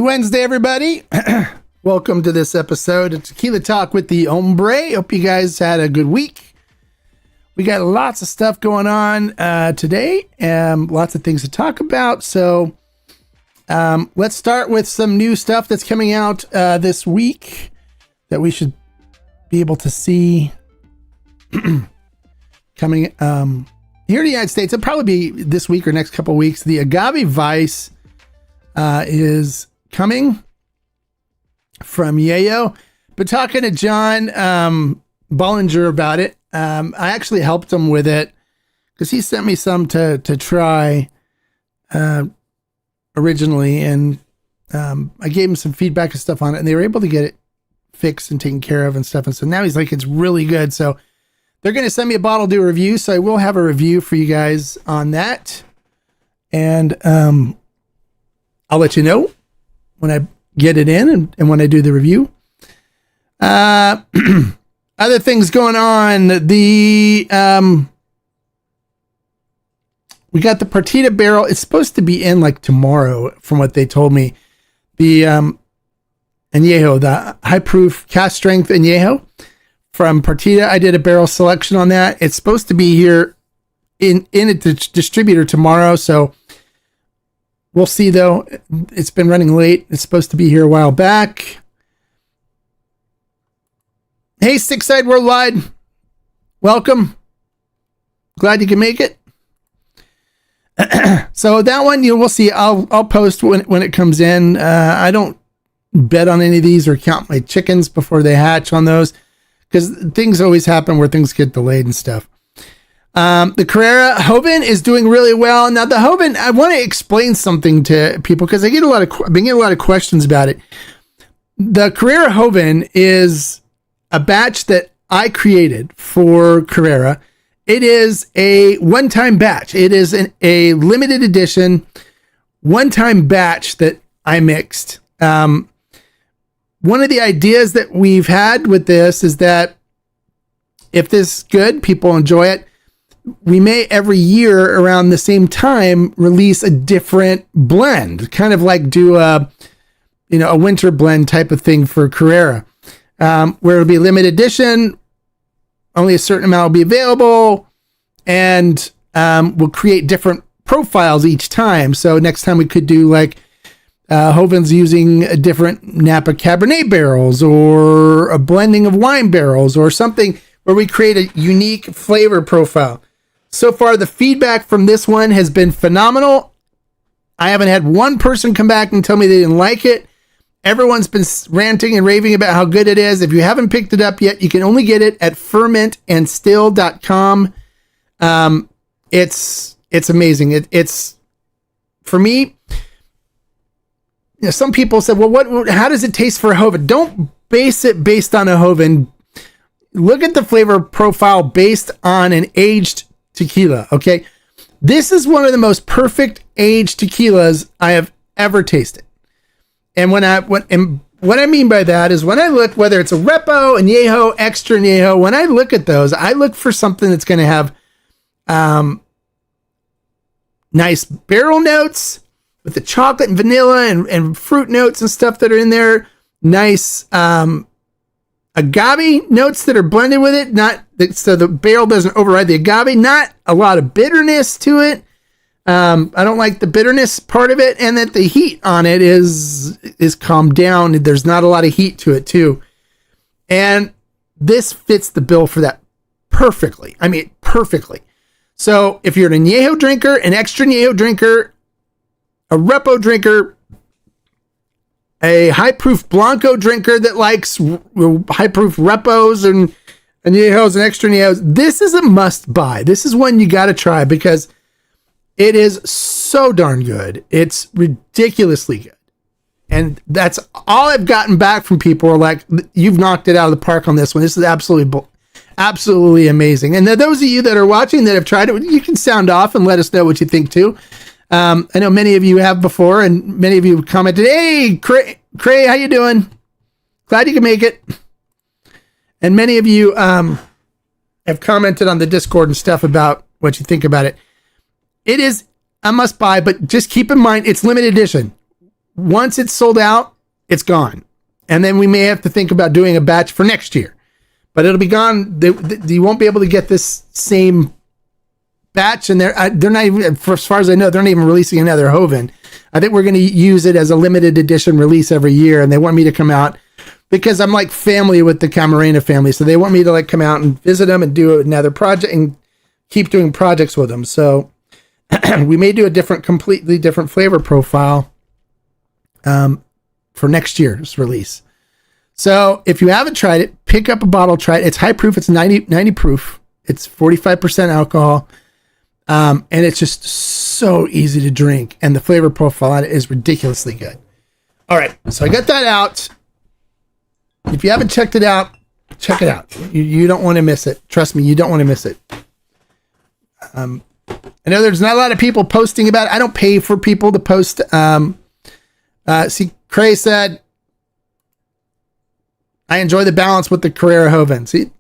Wednesday, everybody. Welcome to this episode of Tequila Talk with the Hombre. Hope you guys had a good week. We got lots of stuff going on today and lots of things to talk about. So let's start with some new stuff that's coming out this week that we should be able to see coming here in the United States. It'll probably be this week or next couple of weeks. The agave vice is coming from Yayo. But talking to John Bollinger about it, I actually helped him with it because he sent me some to try originally, and I gave him some feedback and stuff on it, and they were able to get it fixed and taken care of and stuff. And so now he's like, it's really good. So they're going to send me a bottle to do a review. So I will have a review for you guys on that. And I'll let you know when I get it in and when I do the review. Other things going on. We got the Partita barrel. It's supposed to be in like tomorrow from what they told me. The Añejo, the high proof cast strength Añejo from Partita. I did a barrel selection on that. It's supposed to be here in a distributor tomorrow. So we'll see though. It's been running late. It's supposed to be here a while back. Hey, Six Side Worldwide. Welcome. Glad you can make it. So that one, we'll see. I'll post when it comes in. I don't bet on any of these or count my chickens before they hatch on those, because things always happen where things get delayed and stuff. The Carrera Joven is doing really well. Now the Joven, I want to explain something to people because I've been getting a lot of questions about it. The Carrera Joven is a batch that I created for Carrera. It is a one-time batch. It is a limited edition one-time batch that I mixed. One of the ideas that we've had with this is that if this is good, people enjoy it, we may every year around the same time release a different blend, kind of like do a winter blend type of thing for Carrera, where it'll be limited edition, only a certain amount will be available, and we'll create different profiles each time. So next time we could do like Joven's using a different Napa Cabernet barrels or a blending of wine barrels or something where we create a unique flavor profile. So far, the feedback from this one has been phenomenal. I haven't had one person come back and tell me they didn't like it. Everyone's been ranting and raving about how good it is. If you haven't picked it up yet, you can only get it at fermentandstill.com. It's amazing. It's for me. Some people said, well, how does it taste for a Joven? Don't base it based on a Joven. Look at the flavor profile based on an aged tequila. Okay. This is one of the most perfect aged tequilas I have ever tasted. And what I mean by that is when I look, whether it's a Repo, Añejo, Extra Añejo, when I look at those, I look for something that's going to have nice barrel notes with the chocolate and vanilla and fruit notes and stuff that are in there. Nice agave notes that are blended with it, so the barrel doesn't override the agave. Not a lot of bitterness to it. I don't like the bitterness part of it, and that the heat on it is calmed down. There's not a lot of heat to it too. And this fits the bill for that perfectly. I mean, perfectly. So if you're an Añejo drinker, an Extra Añejo drinker, a Repo drinker, a high-proof Blanco drinker that likes high-proof Repos and Añejos and Extra Añejos, this is a must-buy. This is one you got to try because it is so darn good. It's ridiculously good. And that's all I've gotten back from people are like, you've knocked it out of the park on this one. This is absolutely amazing. And those of you that are watching that have tried it, you can sound off and let us know what you think too. I know many of you have before, and many of you commented, hey, Cray, how you doing? Glad you can make it. And many of you have commented on the Discord and stuff about what you think about it. It is a must buy, but just keep in mind it's limited edition. once it's sold out, it's gone. And then we may have to think about doing a batch for next year. But it'll be gone. You won't be able to get this same batch. And they're not even, for as far as I know, they're not even releasing another Hoven. I think we're going to use it as a limited edition release every year. And they want me to come out because I'm like family with the Camarena family. So they want me to like come out and visit them and do another project and keep doing projects with them. So we may do a completely different flavor profile for next year's release. So if you haven't tried it, pick up a bottle, try it. It's high proof. It's 90 proof. It's 45% alcohol. And it's just so easy to drink. And the flavor profile on it is ridiculously good. All right. So I got that out. If you haven't checked it out, check it out. You don't want to miss it. Trust me, you don't want to miss it. I know there's not a lot of people posting about it. I don't pay for people to post. See, Cray said, I enjoy the balance with the Carrera Hoven. See,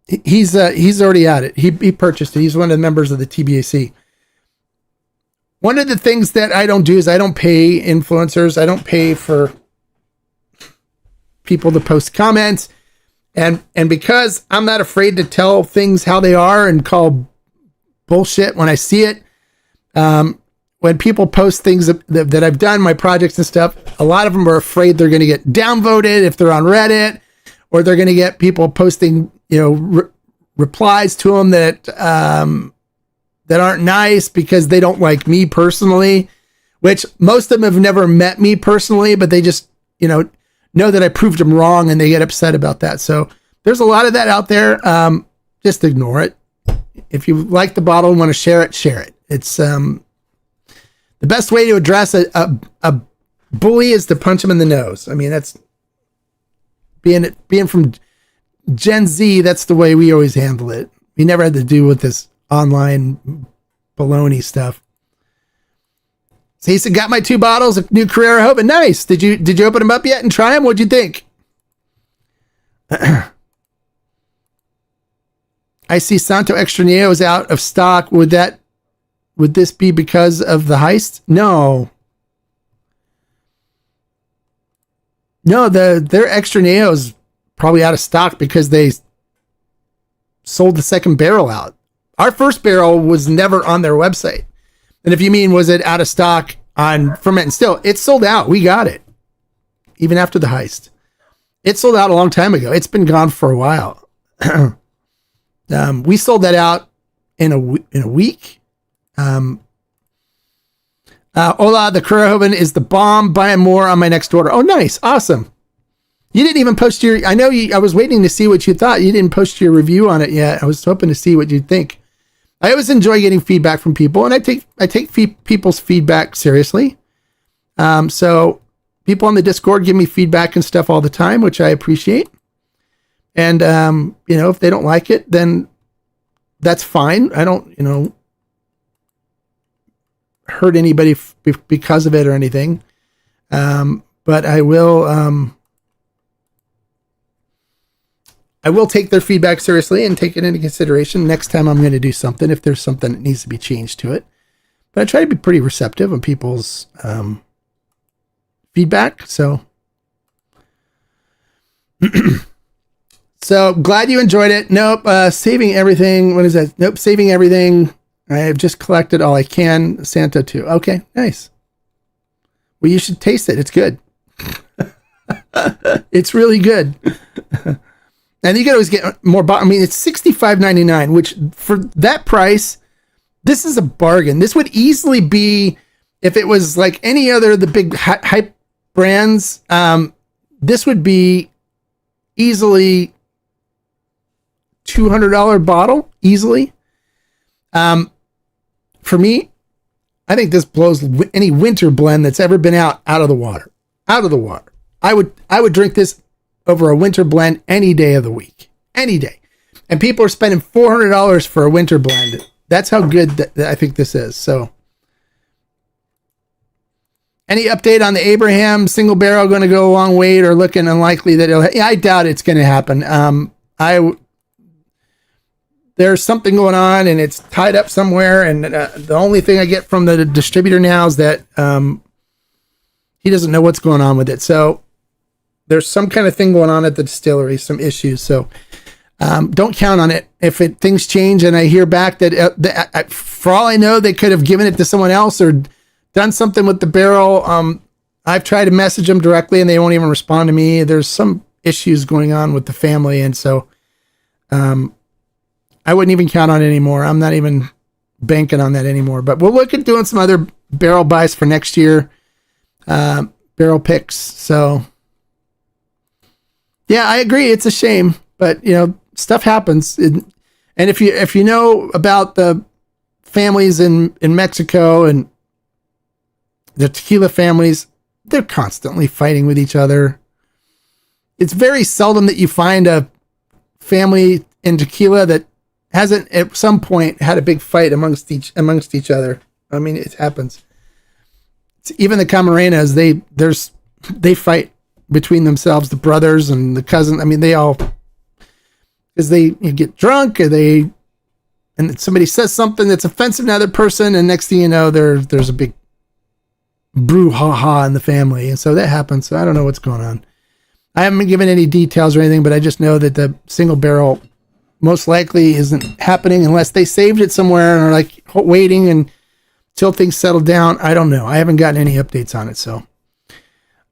he's already at it. He purchased it. He's one of the members of the TBAC. One of the things that I don't do is I don't pay influencers. I don't pay for people to post comments. And because I'm not afraid to tell things how they are and call bullshit when I see it. When people post things that I've done, my projects and stuff, a lot of them are afraid they're going to get downvoted if they're on Reddit, or they're going to get people posting, replies to them that aren't nice because they don't like me personally, which most of them have never met me personally, but they just, know that I proved them wrong and they get upset about that. So there's a lot of that out there. Just ignore it. If you like the bottle and want to share it, share it. It's, the best way to address a bully is to punch him in the nose. I mean, that's being from Gen Z. That's the way we always handle it. We never had to do with this online baloney stuff. So he said, got my 2 bottles of new Carrera Hoven. Nice. Did you open them up yet and try them? What'd you think? I see Santo Extra Neo is out of stock. Would this be because of the heist? No. No, their Extra Neo is probably out of stock because they sold the second barrel out. Our first barrel was never on their website. And if you mean, was it out of stock on Ferment and Still? It's sold out. We got it. Even after the heist. It sold out a long time ago. It's been gone for a while. We sold that out in a week. Hola, the Carrera Hoven is the bomb. Buying more on my next order. Oh, nice. Awesome. You didn't even post I was waiting to see what you thought. You didn't post your review on it yet. I was hoping to see what you'd think. I always enjoy getting feedback from people, and I take people's feedback seriously. So people on the Discord give me feedback and stuff all the time, which I appreciate. And, if they don't like it, then that's fine. I don't, hurt anybody because of it or anything. But I will take their feedback seriously and take it into consideration next time I'm going to do something, if there's something that needs to be changed to it. But I try to be pretty receptive on people's feedback. So, so glad you enjoyed it. Nope. Saving everything. What is that? Nope. Saving everything. I have just collected all I can. Santa too. Okay. Nice. Well, you should taste it. It's good. It's really good. And you can always get more. It's $65.99, which for that price, this is a bargain. This would easily be, if it was like any other of the big hype brands, this would be easily $200 bottle, easily. For me, I think this blows any winter blend that's ever been out of the water. Out of the water. I would drink this over a winter blend any day of the week. Any day. And people are spending $400 for a winter blend. That's how good that I think this is. So, any update on the Abraham single barrel going to go a long wait, or looking unlikely that I doubt it's going to happen. there's something going on and it's tied up somewhere. And the only thing I get from the distributor now is that he doesn't know what's going on with it. So there's some kind of thing going on at the distillery, some issues. So don't count on it. If things change and I hear back that for all I know, they could have given it to someone else or done something with the barrel. I've tried to message them directly and they won't even respond to me. There's some issues going on with the family. And so I wouldn't even count on it anymore. I'm not even banking on that anymore, but we'll look at doing some other barrel buys for next year. Barrel picks. So yeah, I agree. It's a shame, but stuff happens. And if you know about the families in Mexico and the tequila families, they're constantly fighting with each other. It's very seldom that you find a family in tequila that hasn't at some point had a big fight amongst each other. I mean, it happens. Even the Camarenas, they fight between themselves, the brothers and the cousin. I mean, they all, because you get drunk and somebody says something that's offensive to another person, and next thing you know, there's a big brouhaha in the family, and so that happens. So I don't know what's going on. I haven't been given any details or anything, but I just know that the single barrel most likely isn't happening unless they saved it somewhere and are like waiting until things settle down. I don't know. I haven't gotten any updates on it. So, all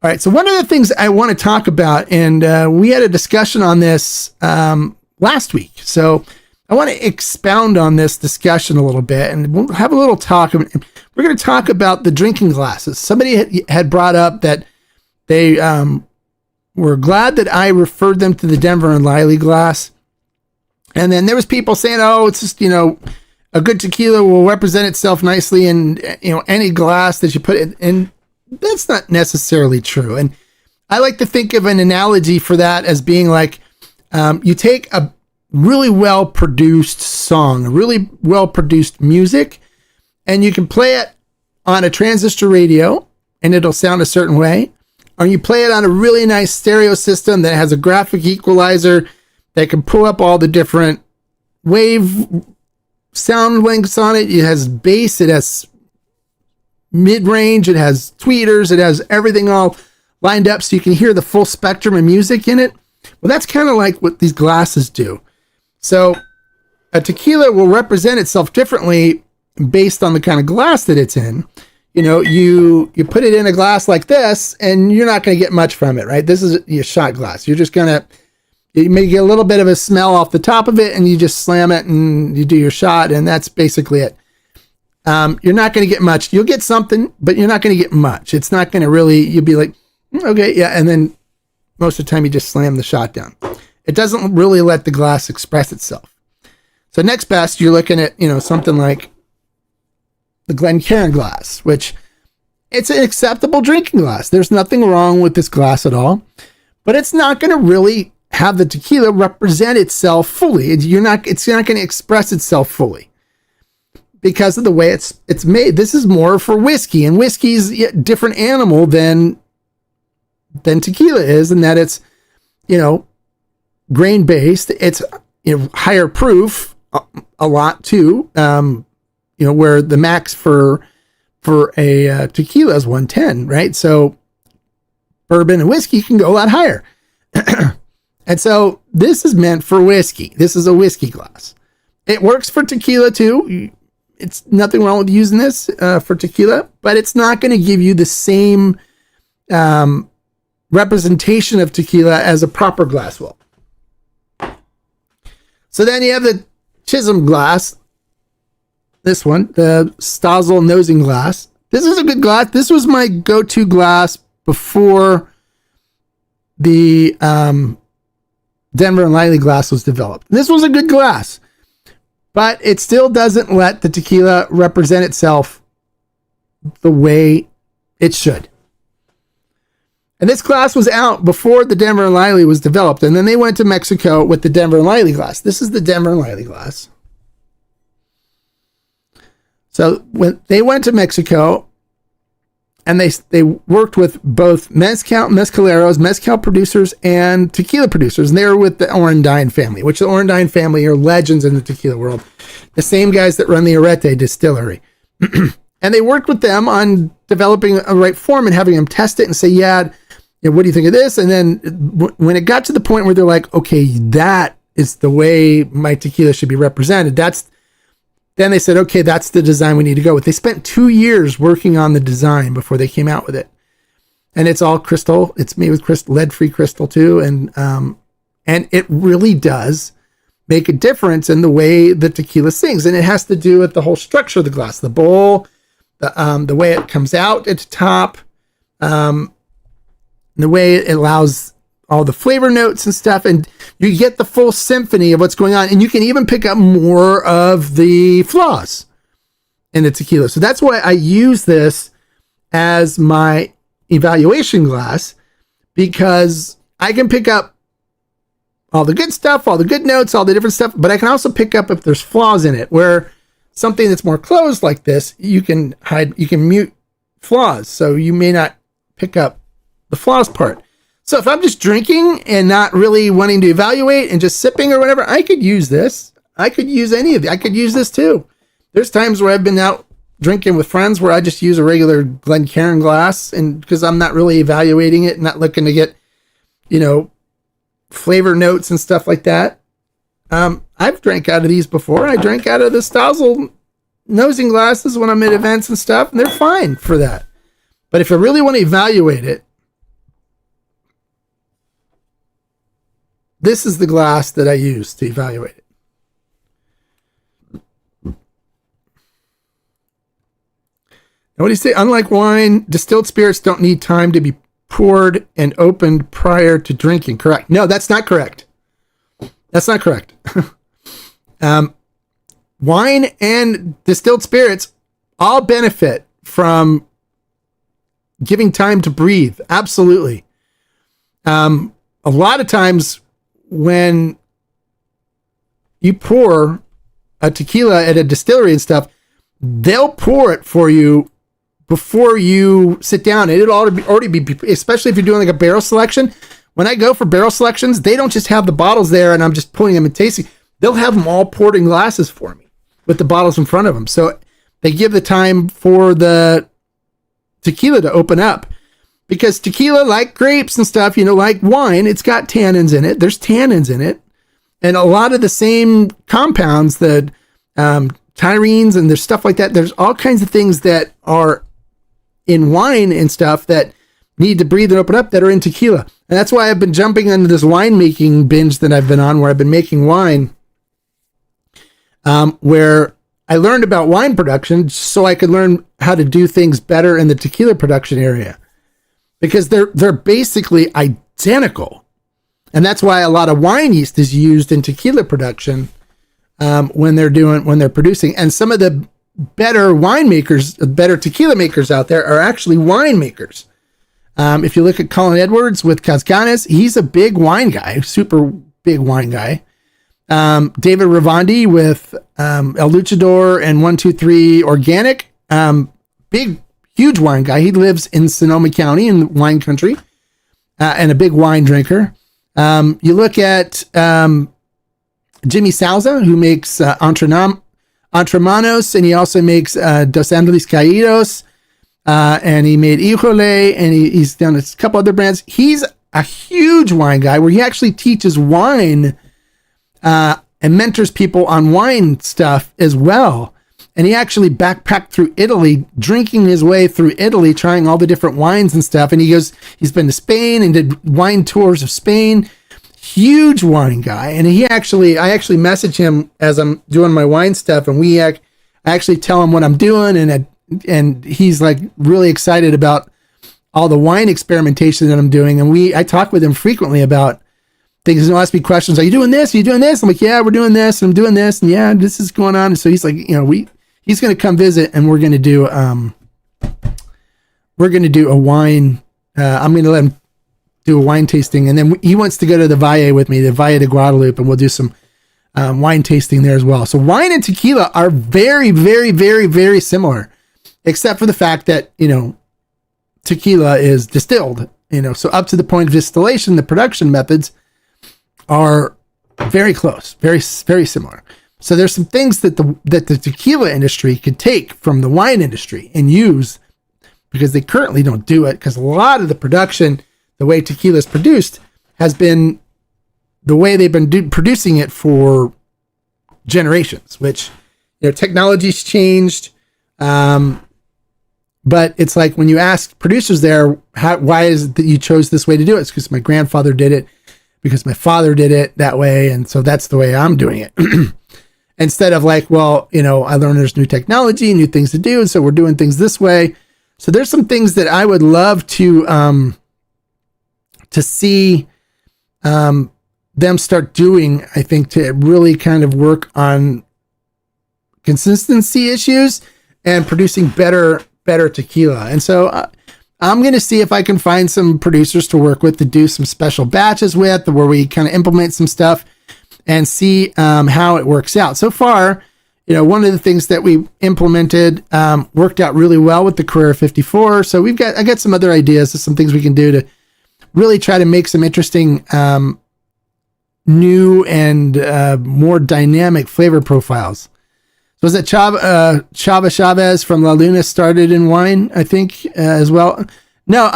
right. So one of the things I want to talk about, and we had a discussion on this last week. So I want to expound on this discussion a little bit, and we'll have a little talk. We're going to talk about the drinking glasses. Somebody had brought up that they were glad that I referred them to the Denver and Liley glass. And then there was people saying, oh, it's just, a good tequila will represent itself nicely in, any glass that you put it in. That's not necessarily true. And I like to think of an analogy for that as being like, you take a really well-produced song, really well-produced music, and you can play it on a transistor radio and it'll sound a certain way. Or you play it on a really nice stereo system that has a graphic equalizer that can pull up all the different wave sound lengths on it. It has bass, it has mid-range, it has tweeters, it has everything all lined up so you can hear the full spectrum of music in it. Well, that's kind of like what these glasses do. So a tequila will represent itself differently based on the kind of glass that it's in. You put it in a glass like this and you're not going to get much from it, right? This is a shot glass. You're just going to, you may get a little bit of a smell off the top of it and you just slam it and you do your shot and that's basically it. You're not going to get much. You'll get something, but you're not going to get much. It's not going to really, you'll be like, okay, yeah. And then most of the time you just slam the shot down. It doesn't really let the glass express itself. So next best, you're looking at, something like the Glencairn glass, which it's an acceptable drinking glass. There's nothing wrong with this glass at all, but it's not going to really have the tequila represent itself fully. It's not going to express itself fully because of the way it's made. This is more for whiskey, and whiskey's a different animal than tequila is, in that it's, grain based. It's, higher proof a lot too. Where the max for a tequila is 110, right? So bourbon and whiskey can go a lot higher. And so this is meant for whiskey. This is a whiskey glass. It works for tequila too. It's nothing wrong with using this for tequila, but it's not going to give you the same representation of tequila as a proper glass will. So then you have the Chisholm glass. This one, the Stossel nosing glass. This is a good glass. This was my go-to glass before the Denver and Liley glass was developed. This was a good glass, but it still doesn't let the tequila represent itself the way it should. And this glass was out before the Denver and Liley was developed, and then they went to Mexico with the Denver and Liley glass. This is the Denver and Liley glass. So when they went to Mexico, And they worked with both mezcaleros, mezcal producers, and tequila producers. And they were with the Orendine family, which the Orendine family are legends in the tequila world. The same guys that run the Arete distillery. And they worked with them on developing a right form and having them test it and say, yeah, what do you think of this? And then when it got to the point where they're like, okay, that is the way my tequila should be represented. Then they said, okay, that's the design we need to go with. They spent 2 years working on the design before they came out with it. And it's all crystal. It's made with lead-free crystal too. And it really does make a difference in the way the tequila sings. And it has to do with the whole structure of the glass, the bowl, the way it comes out at the top, the way it allows all the flavor notes and stuff, and you get the full symphony of what's going on, and you can even pick up more of the flaws in the tequila. So that's why I use this as my evaluation glass, because I can pick up all the good stuff, all the good notes, all the different stuff, but I can also pick up if there's flaws in it, where something that's more closed like this, you can mute flaws. So you may not pick up the flaws part. So if I'm just drinking and not really wanting to evaluate and just sipping or whatever, I could use this. I could use any of it. I could use this too. There's times where I've been out drinking with friends where I just use a regular Glencairn glass, and because I'm not really evaluating it, not looking to get, flavor notes and stuff like that. I've drank out of these before. I drank out of the Stossel nosing glasses when I'm at events and stuff, and they're fine for that. But if I really want to evaluate it, this is the glass that I use to evaluate it. Now, what do you say? Unlike wine, distilled spirits don't need time to be poured and opened prior to drinking. Correct. No, that's not correct. That's not correct. Wine and distilled spirits all benefit from giving time to breathe. Absolutely. A lot of times when you pour a tequila at a distillery and stuff, they'll pour it for you before you sit down. It'll already be, especially if you're doing like a barrel selection. When I go for barrel selections, they don't just have the bottles there and I'm just pulling them and tasting. They'll have them all poured in glasses for me with the bottles in front of them. So they give the time for the tequila to open up, because tequila, like grapes and stuff, like wine, it's got tannins in it. There's tannins in it. And a lot of the same compounds, the tyrines and there's stuff like that. There's all kinds of things that are in wine and stuff that need to breathe and open up that are in tequila. And that's why I've been jumping into this winemaking binge that I've been on, where I've been making wine, where I learned about wine production so I could learn how to do things better in the tequila production area, because they're basically identical. And that's why a lot of wine yeast is used in tequila production when they're producing. And some of the better winemakers, better tequila makers out there are actually winemakers. If you look at Colin Edwards with Cascanes, he's a big wine guy, super big wine guy. David Ravandi with El Luchador and 123 Organic, big, huge wine guy. He lives in Sonoma County in the wine country, and a big wine drinker. You look at Jimmy Salza, who makes Entremanos, and he also makes Dos Angeles Caídos, and he made Híjole, and he's done a couple other brands. He's a huge wine guy, where he actually teaches wine and mentors people on wine stuff as well. And he actually backpacked through Italy, drinking his way through Italy, trying all the different wines and stuff. And he's been to Spain and did wine tours of Spain. Huge wine guy. And I actually message him as I'm doing my wine stuff, and I actually tell him what I'm doing, and he's like really excited about all the wine experimentation that I'm doing. And I talk with him frequently about things. He'll ask me questions. Are you doing this? Are you doing this? I'm like, yeah, we're doing this. And I'm doing this. And yeah, this is going on. And so he's like, he's going to come visit, and we're going to do a wine. I'm going to let him do a wine tasting. And then he wants to go to the Valle with me, the Valle de Guadalupe, and we'll do some wine tasting there as well. So wine and tequila are very, very, very, very similar, except for the fact that, tequila is distilled. So up to the point of distillation, the production methods are very close, very, very similar. So there's some things that the tequila industry could take from the wine industry and use, because they currently don't do it, because a lot of the production, the way tequila is produced, has been the way they've been producing it for generations, which, technology's changed. But it's like when you ask producers there, why is it that you chose this way to do it? It's because my grandfather did it, because my father did it that way. And so that's the way I'm doing it. Instead of like, well, I learned there's new technology, new things to do. And so we're doing things this way. So there's some things that I would love to see them start doing, I think, to really kind of work on consistency issues and producing better tequila. And so I'm going to see if I can find some producers to work with, to do some special batches with, where we kind of implement some stuff and see how it works out. So far, one of the things that we implemented worked out really well with the Carrera 54. So I got some other ideas of some things we can do to really try to make some interesting new and more dynamic flavor profiles. Was it Chava Chavez from La Luna started in wine, I think, as well? No,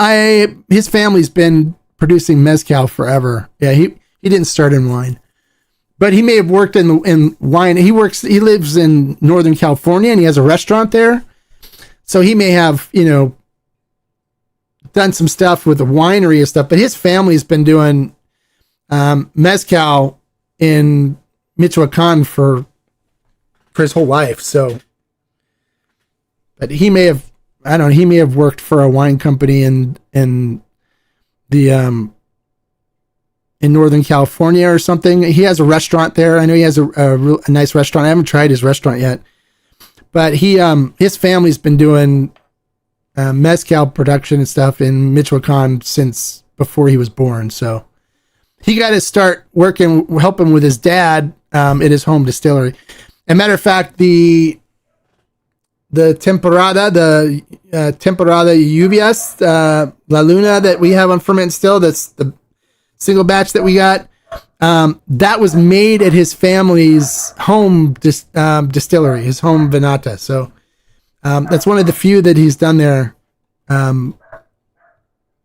his family's been producing mezcal forever. Yeah, he didn't start in wine, but he may have worked in wine. He lives in Northern California, and he has a restaurant there. So he may have, done some stuff with the winery and stuff, but his family's been doing mezcal in Michoacan for his whole life. So, but he may have worked for a wine company in Northern California or something. He has a restaurant there. I know he has a nice restaurant. I haven't tried his restaurant yet, but his family's been doing mezcal production and stuff in Michoacan since before he was born. So he got to start helping with his dad at his home distillery. As a matter of fact, the temporada lluvias, La Luna that we have on ferment still, that's the single batch that we got, that was made at his family's home distillery, his home Venata. So that's one of the few that he's done there.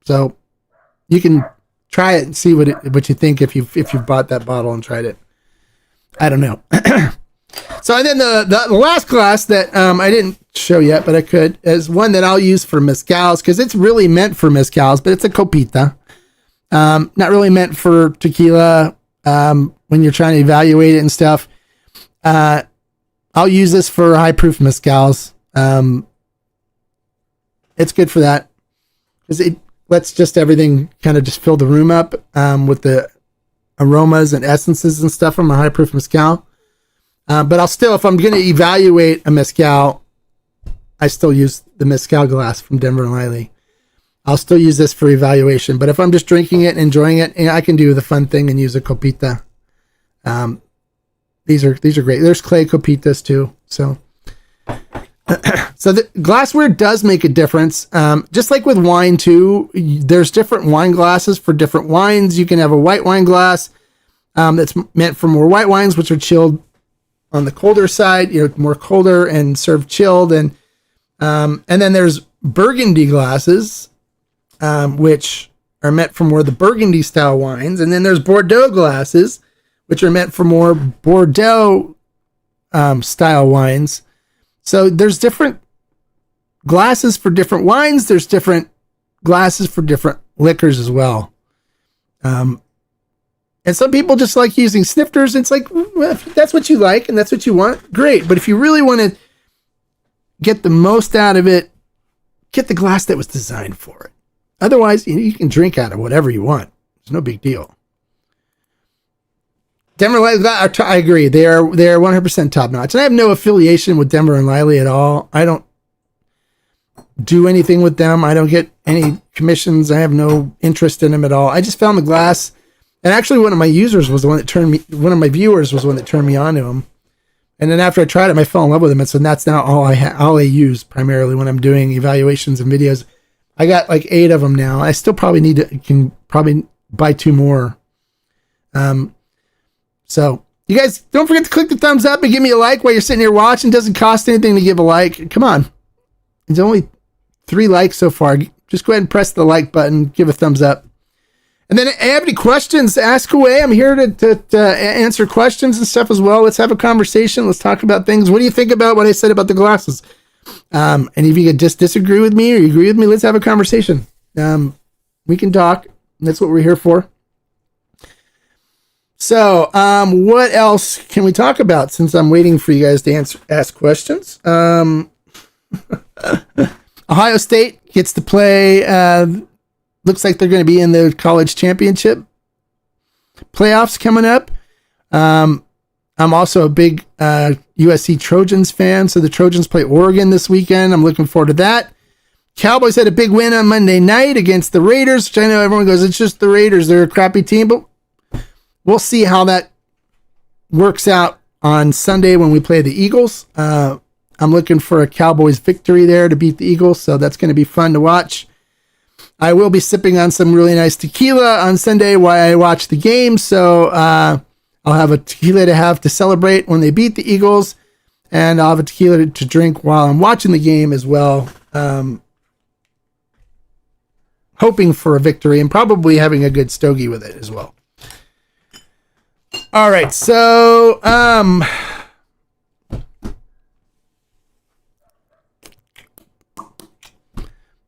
So you can try it and see what you think if you've bought that bottle and tried it. I don't know. So then the last glass that I didn't show yet, but I could, is one that I'll use for mezcals, because it's really meant for mezcals, but it's a copita. Not really meant for tequila when you're trying to evaluate it and stuff. I'll use this for high proof mezcals. It's good for that, because it lets just everything kind of just fill the room up with the aromas and essences and stuff from a high proof mezcal. But I'll still, if I'm going to evaluate a mezcal, I still use the mezcal glass from Denver and Liley. I'll still use this for evaluation. But if I'm just drinking it and enjoying it, I can do the fun thing and use a copita. These are great. There's clay copitas too. So the glassware does make a difference. Just like with wine too, there's different wine glasses for different wines. You can have a white wine glass that's meant for more white wines, which are chilled on the colder side, more colder and served chilled. And then there's Burgundy glasses, which are meant for more the Burgundy style wines. And then there's Bordeaux glasses, which are meant for more Bordeaux style wines. So there's different glasses for different wines. There's different glasses for different liquors as well. And some people just like using snifters. It's like, well, if that's what you like and that's what you want, great. But if you really want to get the most out of it, get the glass that was designed for it. Otherwise, you can drink out of whatever you want. It's no big deal. Denver and Liley, I agree. They're 100% top notch. And I have no affiliation with Denver and Liley at all. I don't do anything with them. I don't get any commissions. I have no interest in them at all. I just found the glass. And actually, one of my viewers was the one that turned me on to them. And then after I tried them, I fell in love with them. And so that's now all I use primarily when I'm doing evaluations and videos. I got like 8 of them now. I still probably can probably buy 2 more. So you guys don't forget to click the thumbs up and give me a like while you're sitting here watching. It doesn't cost anything to give a like. Come on. It's only 3 likes so far. Just go ahead and press the like button. Give a thumbs up. And then if you have any questions, ask away. I'm here to answer questions and stuff as well. Let's have a conversation. Let's talk about things. What do you think about what I said about the glasses? And if you could just disagree with me or you agree with me, let's have a conversation. We can talk. That's what we're here for. So, what else can we talk about since I'm waiting for you guys to ask questions? Ohio State gets to play. Looks like they're going to be in the college championship playoffs coming up. I'm also a big USC Trojans fan, so the Trojans play Oregon this weekend. I'm looking forward to that. Cowboys had a big win on Monday night against the Raiders, which I know everyone goes, it's just the Raiders. They're a crappy team, but we'll see how that works out on Sunday when we play the Eagles. I'm looking for a Cowboys victory there to beat the Eagles, so that's going to be fun to watch. I will be sipping on some really nice tequila on Sunday while I watch the game, so I'll have a tequila to have to celebrate when they beat the Eagles, and I'll have a tequila to drink while I'm watching the game as well, hoping for a victory and probably having a good stogie with it as well. All right, so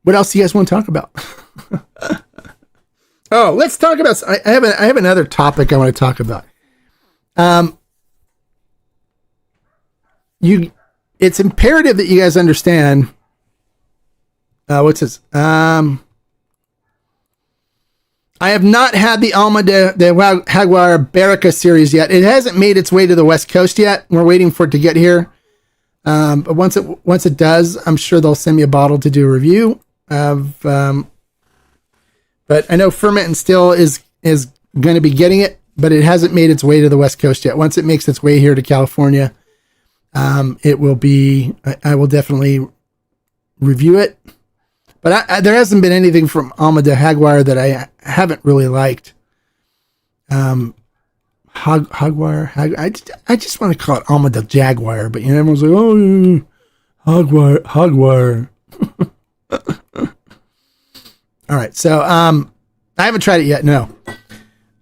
what else do you guys want to talk about? Oh, let's talk about. I have another topic I want to talk about. It's imperative that you guys understand. What's this? I have not had the Alma de Jaguar Barrica series yet. It hasn't made its way to the West Coast yet. We're waiting for it to get here. But once it does, I'm sure they'll send me a bottle to do a review of. But I know Ferment and Still is going to be getting it, but it hasn't made its way to the West Coast yet. Once it makes its way here to California, it will be. I will definitely review it. But there hasn't been anything from Alma de Jaguar that I haven't really liked. Jaguar. I just want to call it Alma de Jaguar, but everyone's like, oh, Jaguar. All right, so I haven't tried it yet, no.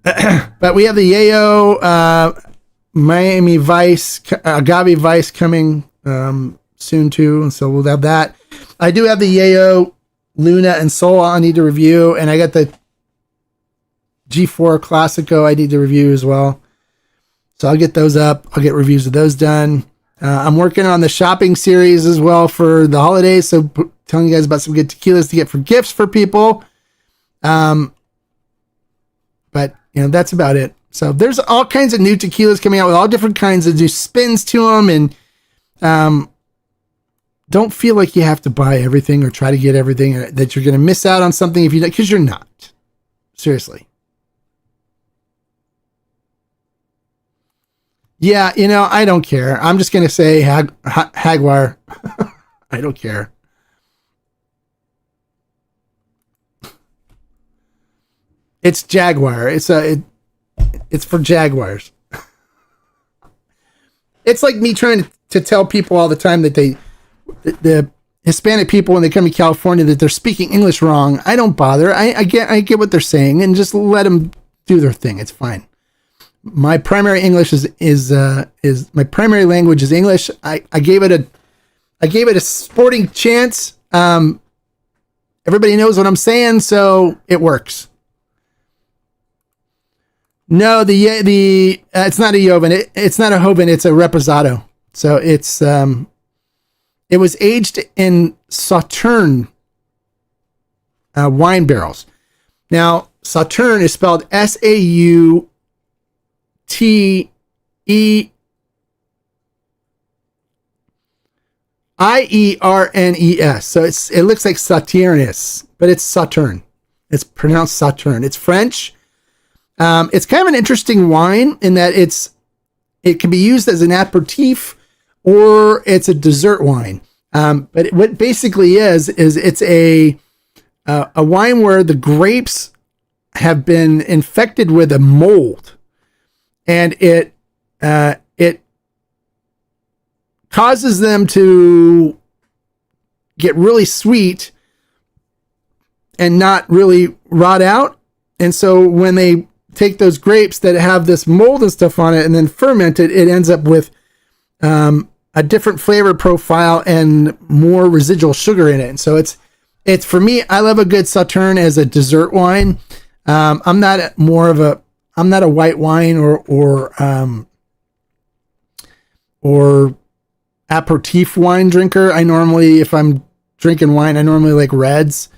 But we have the Yayo Miami Vice, Agave Vice coming soon too, and so we'll have that. I do have the Yayo Luna and Sola I need to review, and I got the G4 Classico I need to review as well. So I'll get those up. I'll get reviews of those done. I'm working on the shopping series as well for the holidays, so telling you guys about some good tequilas to get for gifts for people. But that's about it. So there's all kinds of new tequilas coming out with all different kinds of new spins to them, and don't feel like you have to buy everything or try to get everything, or that you're going to miss out on something if you don't, because you're not. Seriously. Yeah, I don't care. I'm just going to say Jaguar. I don't care. It's Jaguar. It's for Jaguars. It's like me trying to tell people all the time that the Hispanic people, when they come to California, that they're speaking English wrong. I don't bother. I get what they're saying, and just let them do their thing. It's fine. My primary English is my primary language is English. I gave it a sporting chance. Everybody knows what I'm saying, so it works. No, it's not a Joven. It's not a Joven. It's a Reposado. So it was aged in Sauterne wine barrels. Now, Sauterne is spelled Sauternes. So it looks like Sauternes, but it's Sauterne. It's pronounced Sauterne. It's French. It's kind of an interesting wine in that it can be used as an aperitif or it's a dessert wine. But what basically is it's a a wine where the grapes have been infected with a mold, and it causes them to get really sweet and not really rot out. And so when they take those grapes that have this mold and stuff on it and then ferment it, it ends up with a different flavor profile and more residual sugar in it. And so it's for me, I love a good Sauterne as a dessert wine. I'm not a white wine or aperitif wine drinker. I normally, if I'm drinking wine, I normally like reds.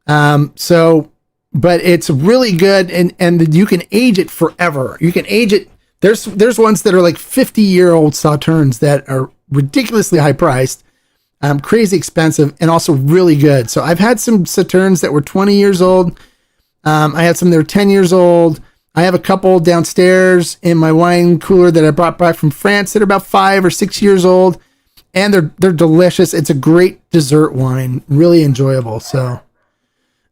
But it's really good, and you can age it forever. You can age it. There's ones that are like 50-year-old Sauternes that are ridiculously high priced, crazy expensive, and also really good. So I've had some Sauternes that were 20 years old. I had some that were 10 years old. I have a couple downstairs in my wine cooler that I brought back from France that are about 5 or 6 years old, and they're delicious. It's a great dessert wine, really enjoyable. So,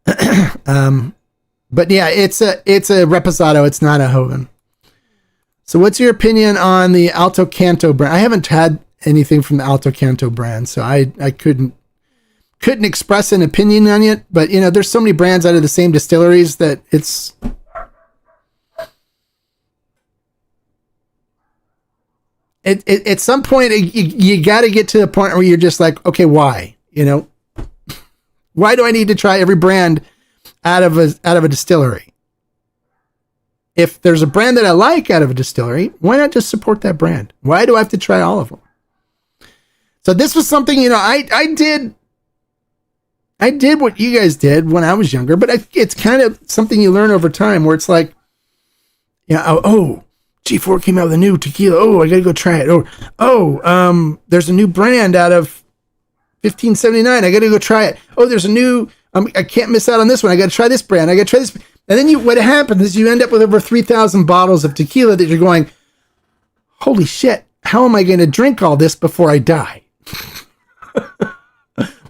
but yeah, it's a Reposado. It's not a Joven. So what's your opinion on the Alto Canto brand? I haven't had anything from the Alto Canto brand, so I couldn't express an opinion on it. But there's so many brands out of the same distilleries that it's at some point you got to get to the point where you're just like, okay, why? Why do I need to try every brand out of a distillery? If there's a brand that I like out of a distillery, why not just support that brand? Why do I have to try all of them? So this was something, I did what you guys did when I was younger, but it's kind of something you learn over time where it's like, G4 came out with a new tequila. Oh, I got to go try it. There's a new brand out of 1579. I got to go try it. Oh, there's a new, I can't miss out on this one. I got to try this brand. I got to try this. And then what happens is you end up with over 3,000 bottles of tequila that you're going, holy shit, how am I going to drink all this before I die?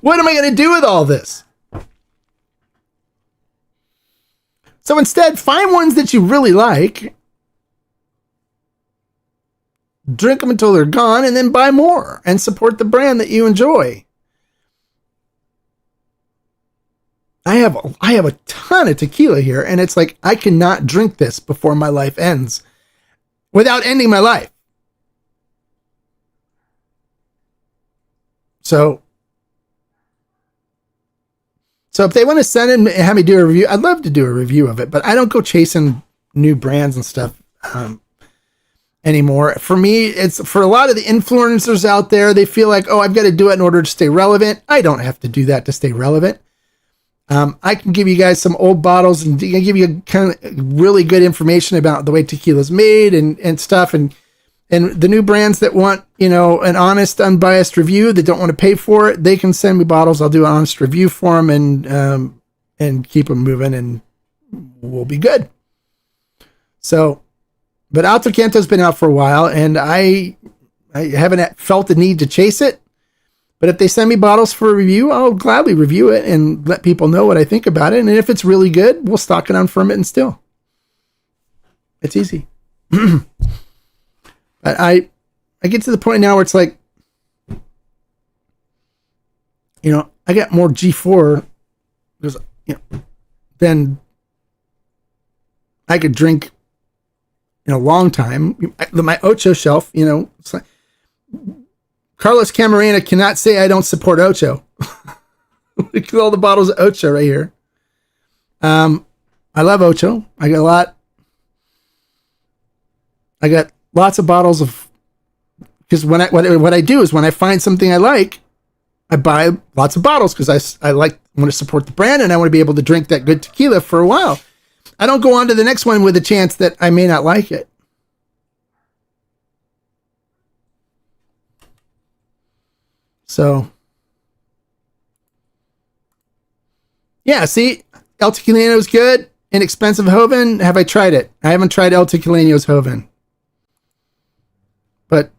What am I going to do with all this? So instead, find ones that you really like, drink them until they're gone, and then buy more and support the brand that you enjoy. I have a ton of tequila here, and it's like I cannot drink this before my life ends without ending my life. So if they want to send it and have me do a review, I'd love to do a review of it, but I don't go chasing new brands and stuff anymore. For me, it's for a lot of the influencers out there, they feel like, I've got to do it in order to stay relevant. I don't have to do that to stay relevant. I can give you guys some old bottles and give you kind of really good information about the way tequila is made and stuff. And the new brands that want, an honest, unbiased review, that don't want to pay for it, they can send me bottles. I'll do an honest review for them and keep them moving, and we'll be good. So, but Alto Canto's been out for a while, and I haven't felt the need to chase it. But if they send me bottles for a review, I'll gladly review it and let people know what I think about it. And if it's really good, we'll stock it on Ferment and Still. It's easy. But I get to the point now where it's like, I got more G4 than I could drink in a long time. My Ocho shelf, it's like, Carlos Camarena cannot say I don't support Ocho. Look at all the bottles of Ocho right here. I love Ocho. I got lots of bottles of, because what I do is when I find something I like, I buy lots of bottles because I want to support the brand and I want to be able to drink that good tequila for a while. I don't go on to the next one with a chance that I may not like it. So, yeah, see, El Tequileno is good. Inexpensive Joven. Have I tried it? I haven't tried El Tequileno's Joven. But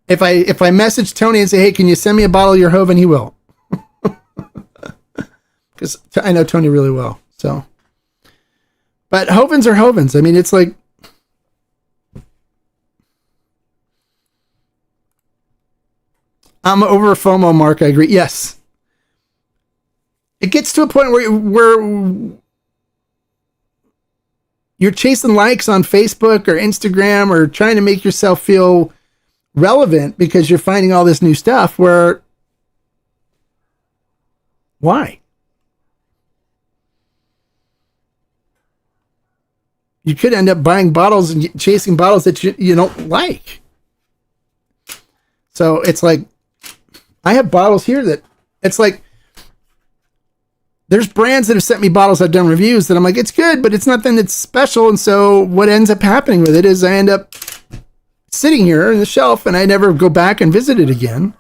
if I message Tony and say, hey, can you send me a bottle of your Joven, he will. because I know Tony really well. So, but Hovens are Hovens. I mean, it's like, I'm over FOMO, Mark. I agree. Yes. It gets to a point where you're chasing likes on Facebook or Instagram or trying to make yourself feel relevant because you're finding all this new stuff where, why? You could end up buying bottles and chasing bottles that you don't like. So it's like, I have bottles here that it's like, there's brands that have sent me bottles I've done reviews that I'm like, it's good, but it's nothing that's special. And so what ends up happening with it is I end up sitting here on the shelf and I never go back and visit it again.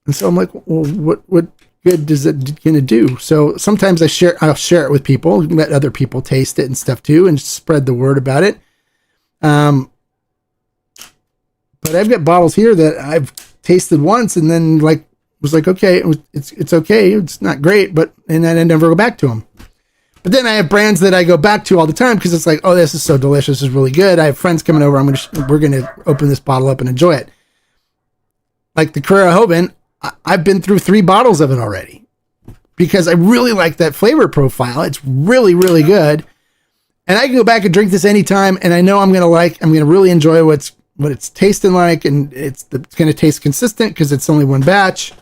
And so I'm like, well, what good is it going to do? So sometimes I'll share it with people, let other people taste it and stuff too, and spread the word about it. But I've got bottles here that I've tasted once and then was like, okay, it's okay. It's not great, and then I never go back to them. But then I have brands that I go back to all the time because it's like, oh, this is so delicious. This is really good. I have friends coming over. We're going to open this bottle up and enjoy it. Like the Carrera Hoban, I've been through 3 bottles of it already because I really like that flavor profile. It's really, really good. And I can go back and drink this anytime. And I know I'm going to really enjoy what it's tasting like. And it's going to taste consistent because it's only one batch.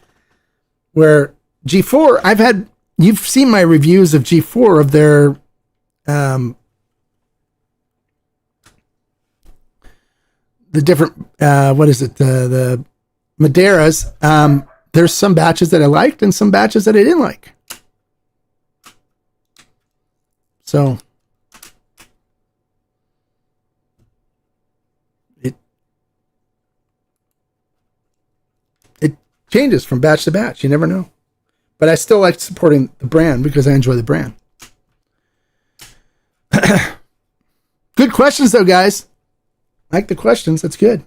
Where G4, you've seen my reviews of G4 of their, the different, the Madeiras. There's some batches that I liked and some batches that I didn't like. So it changes from batch to batch. You never know. But I still like supporting the brand because I enjoy the brand. Good questions though, guys. I like the questions. That's good.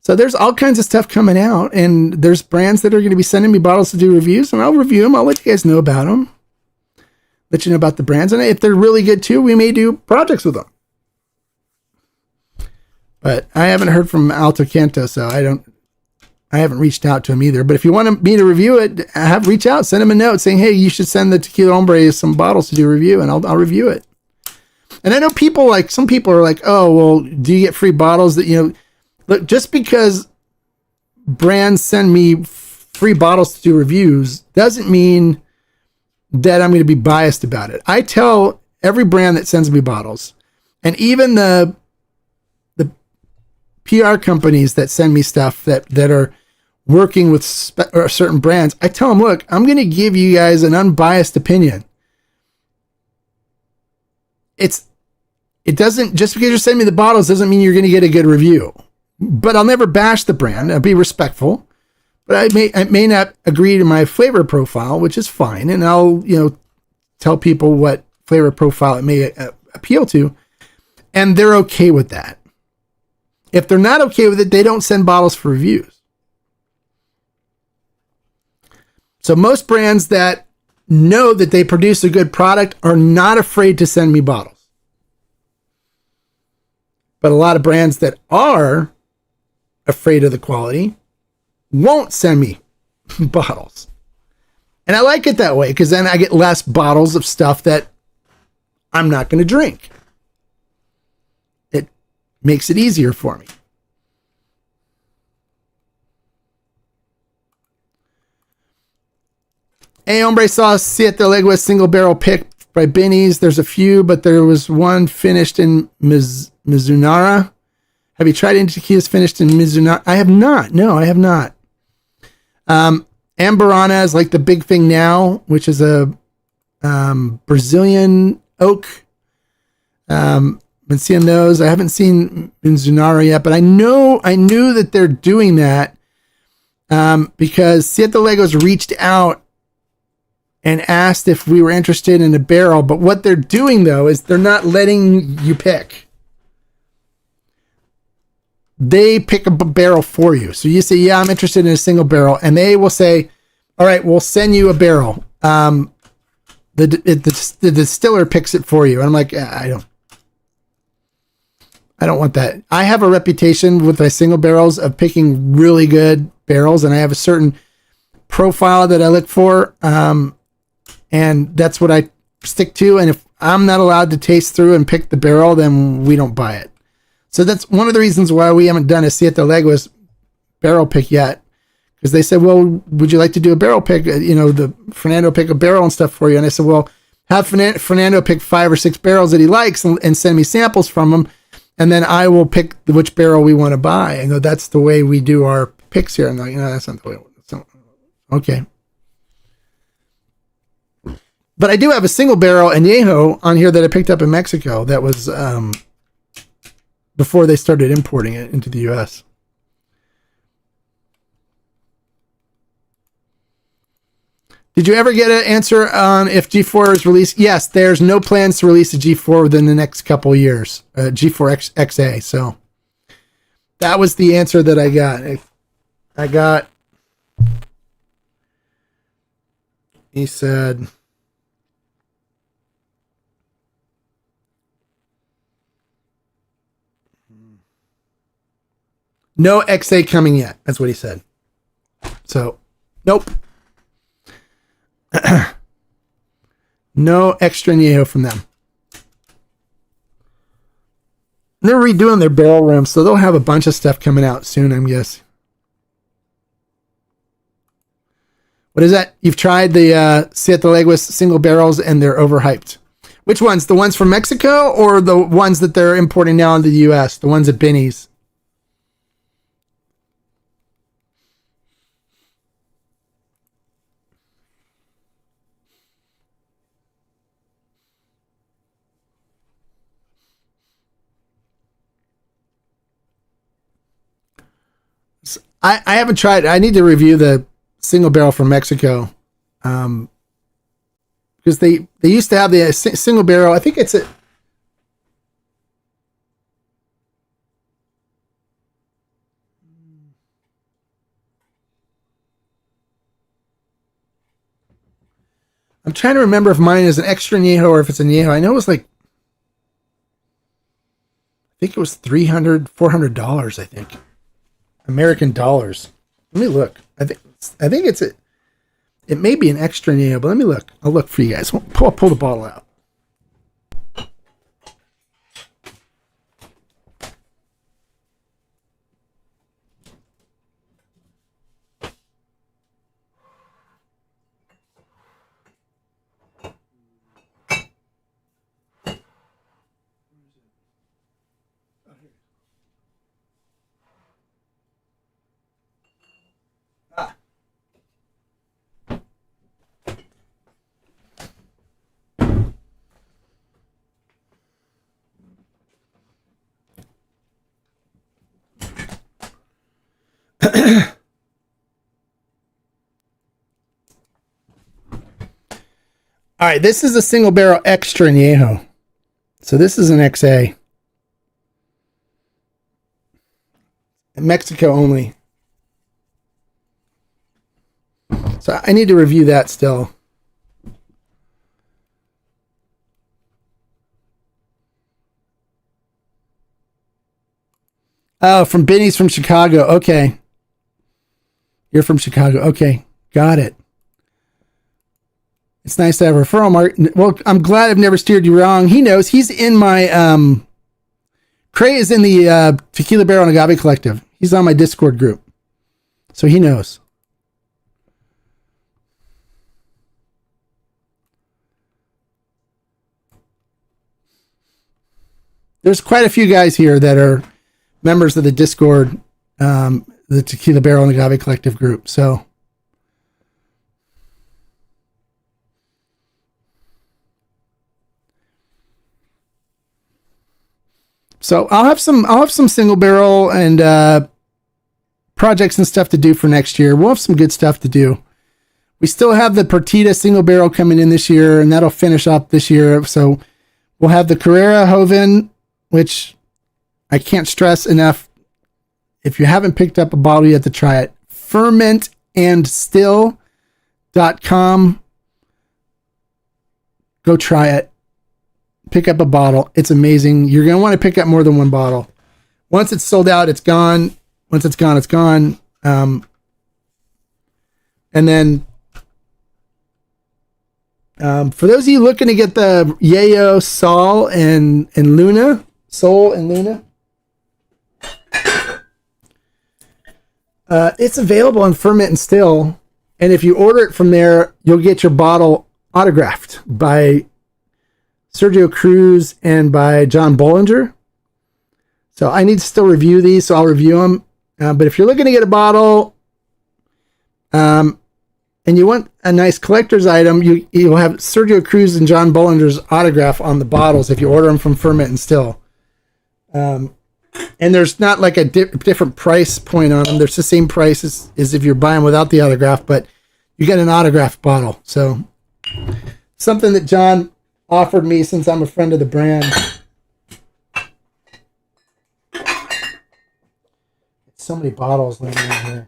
So there's all kinds of stuff coming out, and there's brands that are going to be sending me bottles to do reviews, and I'll review them. I'll let you guys know about them. Let you know about the brands. And if they're really good too, we may do projects with them. But I haven't heard from Alto Canto, so I haven't reached out to him either. But if you want me to review it, reach out, send him a note saying, hey, you should send the Tequila Hombre some bottles to do a review, and I'll review it. And I know some people are like, oh, well, do you get free bottles that, look, just because brands send me free bottles to do reviews doesn't mean that I'm going to be biased about it. I tell every brand that sends me bottles, and even the PR companies that send me stuff that are working with certain brands, I tell them, look, I'm going to give you guys an unbiased opinion. It doesn't, just because you're sending me the bottles doesn't mean you're going to get a good review. But I'll never bash the brand. I'll be respectful. But I may not agree to my flavor profile, which is fine. And I'll, tell people what flavor profile it may appeal to. And they're okay with that. If they're not okay with it, they don't send bottles for reviews. So most brands that know that they produce a good product are not afraid to send me bottles. But a lot of brands that are afraid of the quality won't send me bottles. And I like it that way because then I get less bottles of stuff that I'm not going to drink. It makes it easier for me. Hey, Hombre Sauce, Siete Leguas single barrel pick by Benny's. There's a few, but there was one finished in Mizunara. Have you tried any tequilas finished in Mizunara? I have not. No, I have not. Ambarana is like the big thing now, which is a Brazilian oak. Been seeing those. I haven't seen Mizunara yet, but I knew that they're doing that because Siete Legos reached out and asked if we were interested in a barrel. But what they're doing, though, is they're not letting you pick. they pick a barrel for you. So you say, yeah, I'm interested in a single barrel. And they will say, all right, we'll send you a barrel. The distiller picks it for you. And I'm like, I don't want that. I have a reputation with my single barrels of picking really good barrels, and I have a certain profile that I look for. And that's what I stick to. And if I'm not allowed to taste through and pick the barrel, then we don't buy it. So that's one of the reasons why we haven't done a Siete Leguas barrel pick yet. Because they said, well, would you like to do a barrel pick? The Fernando pick a barrel and stuff for you. And I said, well, have Fernando pick 5 or 6 barrels that he likes and send me samples from them. And then I will pick which barrel we want to buy. And go, that's the way we do our picks here. And like, that's not the way. Okay. But I do have a single barrel añejo on here that I picked up in Mexico. That was before they started importing it into the U.S. Did you ever get an answer on if G4 is released? Yes, there's no plans to release a G4 within the next couple of years. G4 XA. So that was the answer that I got. He said, no XA coming yet. That's what he said. So, nope. No extra añejo from them. They're redoing their barrel rooms, so they'll have a bunch of stuff coming out soon, I'm guessing. What is that? You've tried the Siete Leguas single barrels and they're overhyped. Which ones? The ones from Mexico or the ones that they're importing now into the U.S.? The ones at Benny's? I haven't tried. I need to review the single barrel from Mexico. Because they used to have the single barrel. I think it's a... I'm trying to remember if mine is an extra añejo or if it's a añejo. I know it was like... I think it was $400, I think. American dollars. Let me look. I think it's it may be an extra añejo, but let me look. I'll look for you guys. I'll pull the bottle out. All right, this is a single barrel extra añejo. So this is an XA. In Mexico only. So I need to review that still. Oh, from Benny's from Chicago. Okay. You're from Chicago. Okay. Got it. It's nice to have a referral, Mark. Well, I'm glad I've never steered you wrong. He knows. He's in my... Cray is in the Tequila Barrel and Agave Collective. He's on my Discord group. So he knows. There's quite a few guys here that are members of the Discord, the Tequila Barrel and Agave Collective group. So... So I'll have some single barrel and projects and stuff to do for next year. We'll have some good stuff to do. We still have the Partida single barrel coming in this year, and that'll finish up this year. So we'll have the Carrera Joven, which I can't stress enough If you haven't picked up a bottle, you have to try it. fermentandstill.com. Go try it. Pick up a bottle. It's amazing. You're going to want to pick up more than one bottle. Once it's sold out, it's gone. Once it's gone, it's gone. And then for those of you looking to get the Yayo Sol and Luna, it's available on Ferment and Still. And if you order it from there, you'll get your bottle autographed by Sergio Cruz and by John Bollinger. So I need to still review these, so I'll review them. But if you're looking to get a bottle, and you want a nice collector's item, you'll have Sergio Cruz and John Bollinger's autograph on the bottles if you order them from Ferment and Still. And there's not like a different price point on them. There's the same price as if you're buying without the autograph, but you get an autographed bottle. So something that John offered me since I'm a friend of the brand. So many bottles laying around here.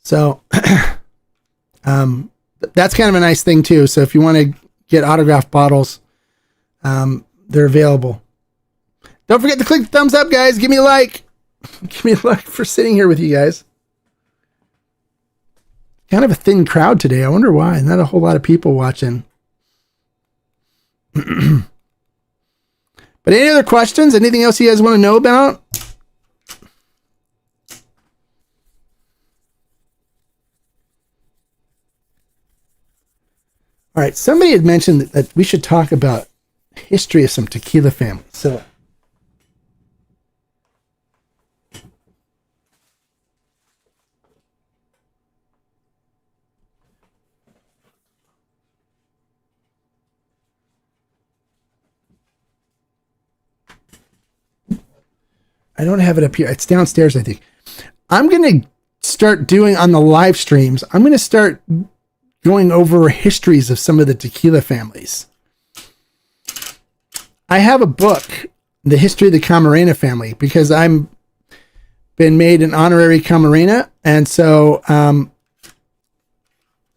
So that's kind of a nice thing too. So if you want to get autographed bottles, they're available. Don't forget to click the thumbs up, guys. Give me a like. Give me a like for sitting here with you guys. Kind of a thin crowd today. I wonder why. Not a whole lot of people watching. But any other questions? Anything else you guys want to know about? All right. Somebody had mentioned that we should talk about history of some tequila families. So I don't have it up here. It's downstairs, I think. I'm going to start doing on the live streams. I'm going to start going over histories of some of the tequila families. I have a book, The History of the Camarena Family, because I'm been made an honorary Camarena. And so I'm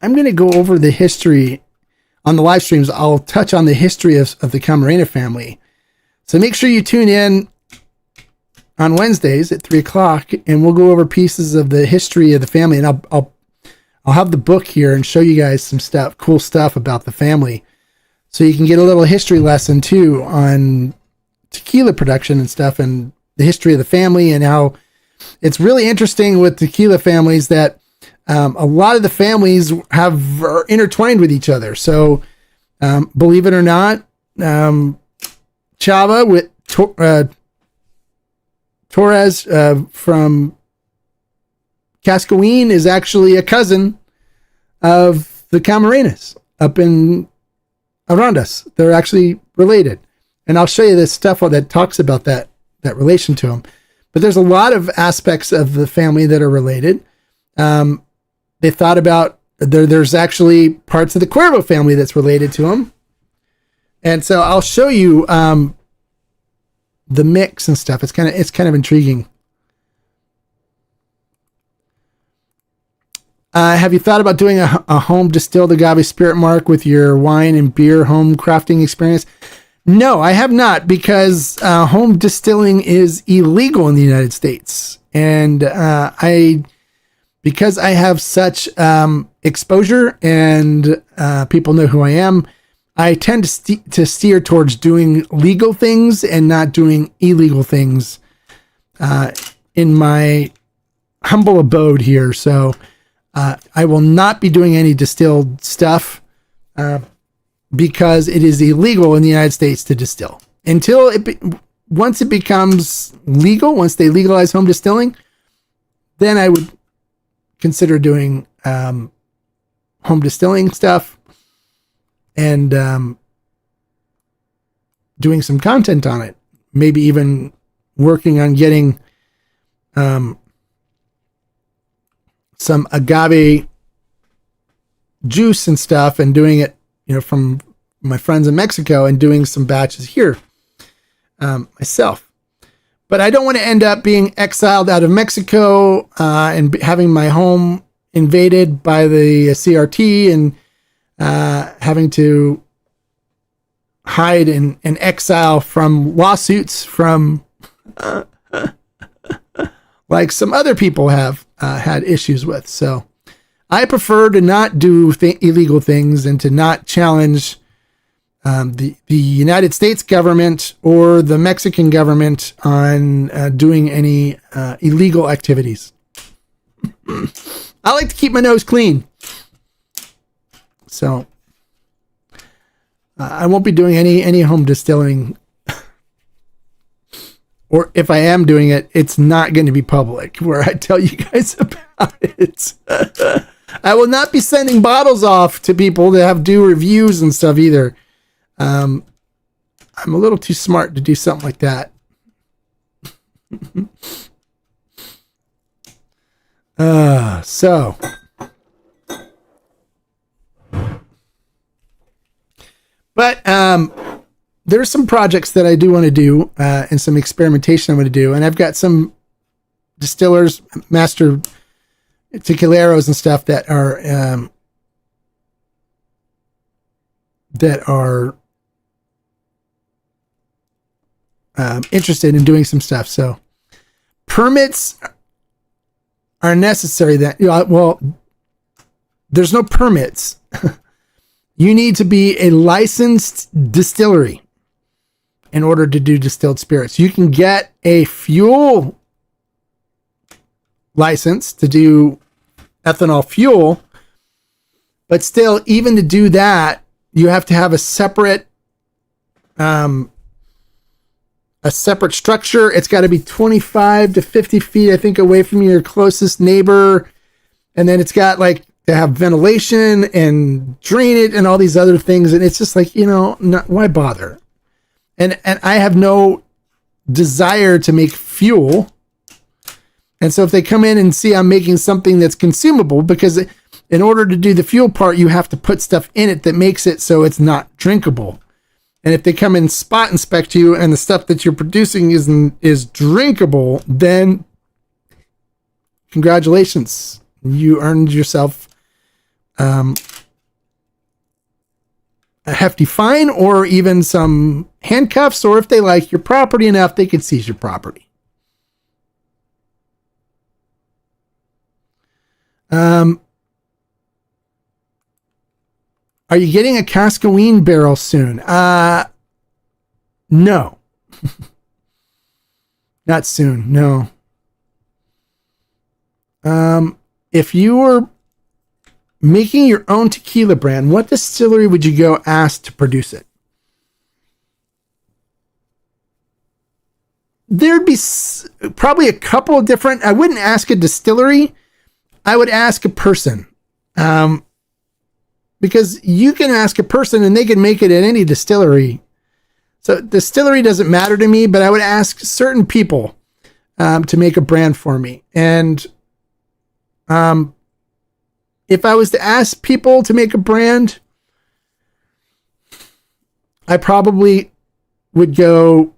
going to go over the history on the live streams. I'll touch on the history of the Camarena family. So make sure you tune in on Wednesdays at 3:00, and we'll go over pieces of the history of the family. And I'll have the book here and show you guys some stuff, cool stuff about the family, so you can get a little history lesson too on tequila production and stuff, and the history of the family, and how it's really interesting with tequila families that a lot of the families are intertwined with each other. So believe it or not, Chava with Torres from Cascaween is actually a cousin of the Camarenas up around us. They're actually related. And I'll show you this stuff that talks about that relation to them. But there's a lot of aspects of the family that are related. They thought about, there's actually parts of the Cuervo family that's related to them. And so I'll show you the mix and stuff. It's kind of intriguing. Have you thought about doing a home distilled agave spirit mark with your wine and beer home crafting experience? No, I have not, because home distilling is illegal in the United States. And because I have such exposure and people know who I am, I tend to steer towards doing legal things and not doing illegal things in my humble abode here. So I will not be doing any distilled stuff because it is illegal in the United States to distill. Once it becomes legal, once they legalize home distilling, then I would consider doing home distilling stuff and doing some content on it. Maybe even working on getting some agave juice and stuff and doing it, from my friends in Mexico and doing some batches here myself. But I don't want to end up being exiled out of Mexico and having my home invaded by the CRT and having to hide in exile from lawsuits from like some other people have had issues with. So I prefer to not do illegal things and to not challenge the United States government or the Mexican government on doing any illegal activities. I like to keep my nose clean. So I won't be doing any home distilling. Or if I am doing it, it's not going to be public where I tell you guys about it. I will not be sending bottles off to people to have do reviews and stuff either. I'm a little too smart to do something like that. But there's some projects that I do want to do and some experimentation I want to do. And I've got some distillers, master tequileros and stuff that are interested in doing some stuff. So permits are necessary. There's no permits. You need to be a licensed distillery in order to do distilled spirits. You can get a fuel license to do ethanol fuel, but still, even to do that, you have to have a separate structure. It's got to be 25 to 50 feet, I think, away from your closest neighbor. And then it's got to have ventilation and drain it and all these other things. And it's just why bother? And I have no desire to make fuel. And so if they come in and see I'm making something that's consumable, because in order to do the fuel part, you have to put stuff in it that makes it so it's not drinkable. And if they come and spot inspect you and the stuff that you're producing is drinkable, then congratulations. You earned yourself a hefty fine or even some handcuffs, or if they like your property enough, they can seize your property. Are you getting a Cascaween barrel soon? No. Not soon, no. If you were making your own tequila brand, what distillery would you go ask to produce it? There'd be probably a couple of different. I wouldn't ask a distillery. I would ask a person. Because you can ask a person and they can make it at any distillery. So distillery doesn't matter to me, but I would ask certain people to make a brand for me. And if I was to ask people to make a brand, I probably would go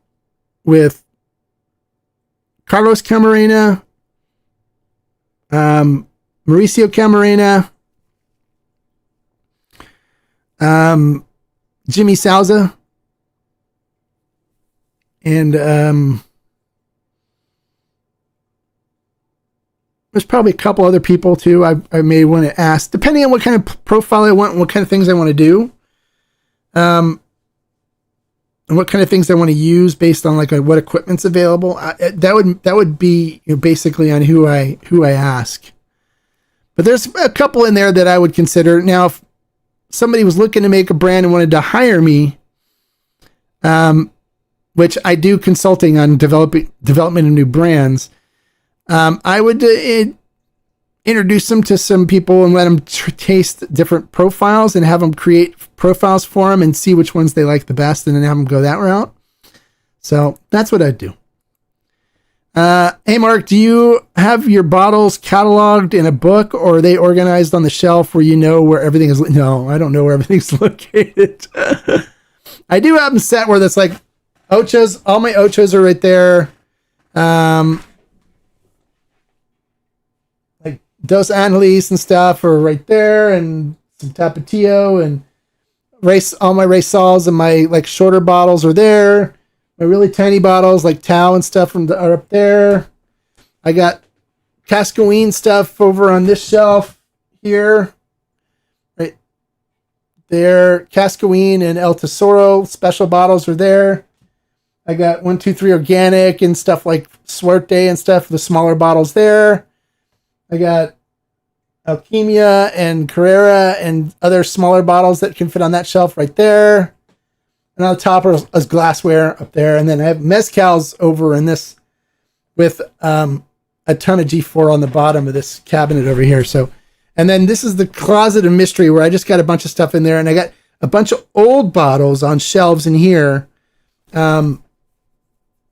with Carlos Camarena, Mauricio Camarena, Jimmy Salza, and there's probably a couple other people too I may want to ask, depending on what kind of profile I want and what kind of things I want to do, and what kind of things I want to use based on what equipment's available. That would be basically on who I ask. But there's a couple in there that I would consider. Now, if somebody was looking to make a brand and wanted to hire me, which I do consulting on development of new brands, I would introduce them to some people and let them taste different profiles and have them create profiles for them and see which ones they like the best and then have them go that route. So that's what I'd do. Hey Mark, do you have your bottles cataloged in a book, or are they organized on the shelf where you know where everything is? No, I don't know where everything's located. I do have them set where that's like Ochos. All my Ochos are right there. Like Dos Angeles and stuff are right there, and some Tapatio and all my Raisols and my like shorter bottles are there. My really tiny bottles like Tao and stuff are up there. I got Cascaween stuff over on this shelf here. Right there. Cascaween and El Tesoro special bottles are there. I got 123 Organic and stuff like Suerte and stuff, the smaller bottles there. I got Alchemia and Carrera and other smaller bottles that can fit on that shelf right there. And on the top is glassware up there. And then I have mezcals over in this with a ton of G4 on the bottom of this cabinet over here. So, and then this is the closet of mystery where I just got a bunch of stuff in there. And I got a bunch of old bottles on shelves in here.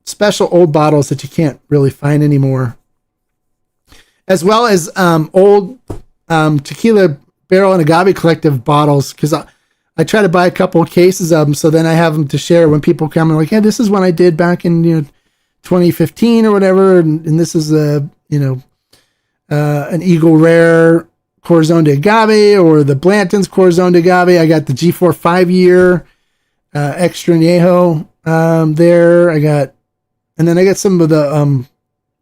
Special old bottles that you can't really find anymore. As well as old Tequila Barrel and Agave Collective bottles. Because I try to buy a couple of cases of them, so then I have them to share when people come and like, hey, this is one I did back in 2015 or whatever, and this is an Eagle Rare Corazon de Agave or the Blanton's Corazon de Agave. I got the G4 5-year Extra Añejo there. And then I got some of the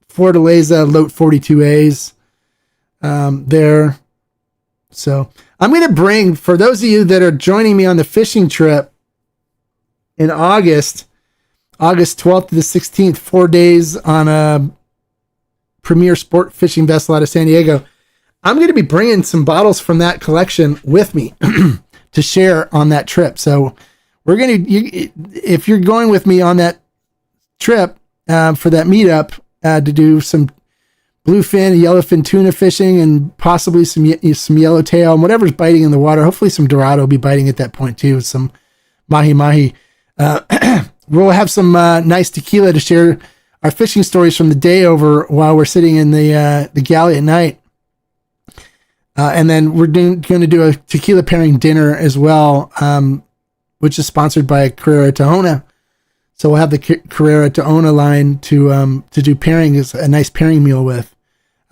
Fortaleza Lote 42As there. So I'm going to bring, for those of you that are joining me on the fishing trip in August 12th to the 16th, 4 days on a premier sport fishing vessel out of San Diego, I'm going to be bringing some bottles from that collection with me to share on that trip. So we're going to, if you're going with me on that trip for that meetup to do some bluefin and yellowfin tuna fishing and possibly some yellowtail and whatever's biting in the water. Hopefully some dorado will be biting at that point too. Some mahi. We'll have some nice tequila to share our fishing stories from the day over while we're sitting in the galley at night. And then we're going to do a tequila pairing dinner as well, which is sponsored by Carrera Tahona. So we'll have the Carrera Tahona line to do pairing, is a nice pairing meal with.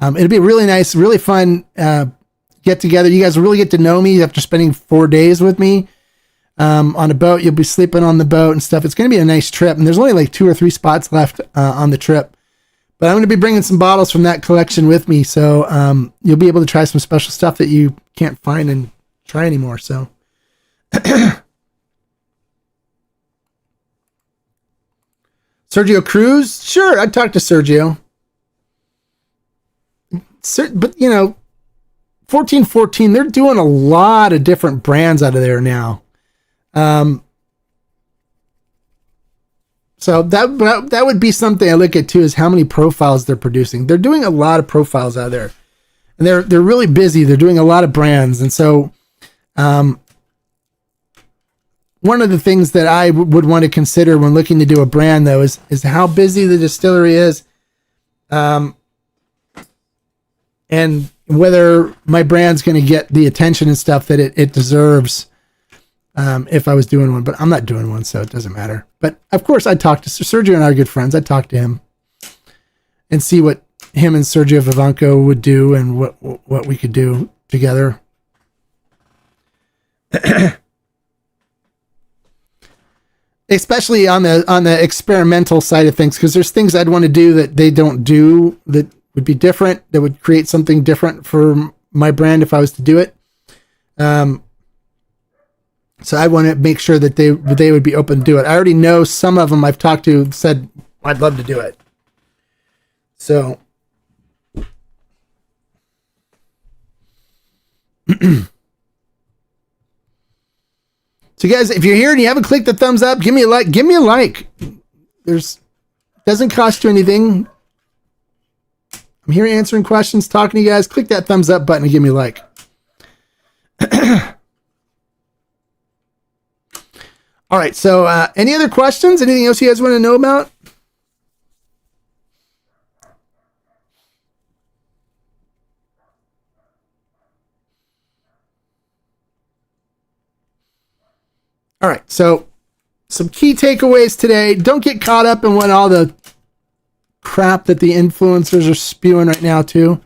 It'll be really nice, really fun get together. You guys will really get to know me after spending 4 days with me on a boat. You'll be sleeping on the boat and stuff. It's going to be a nice trip. And there's only like 2 or 3 spots left on the trip. But I'm going to be bringing some bottles from that collection with me. So you'll be able to try some special stuff that you can't find and try anymore. So Sergio Cruz? Sure, I'd talk to Sergio. But, 1414, they're doing a lot of different brands out of there now. So that would be something I look at too, is how many profiles they're producing. They're doing a lot of profiles out there. And they're really busy. They're doing a lot of brands. And so one of the things that I would want to consider when looking to do a brand, though, is how busy the distillery is, and whether my brand's going to get the attention and stuff that it deserves if I was doing one. But I'm not doing one, so it doesn't matter. But, of course, I'd talk to Sergio and I are good friends. I'd talk to him and see what him and Sergio Vivanco would do and what we could do together. Especially on the experimental side of things, because there's things I'd want to do that they don't do that would be different, that would create something different for my brand if I was to do it. So I want to make sure that they would be open to do it. I already know some of them I've talked to said, I'd love to do it. So so guys, if you're here and you haven't clicked the thumbs up, give me a like. Give me a like. Doesn't cost you anything. I'm here answering questions, talking to you guys. Click that thumbs up button and give me a like. All right. So any other questions? Anything else you guys want to know about? All right, so some key takeaways today. Don't get caught up in what all the crap that the influencers are spewing right now too.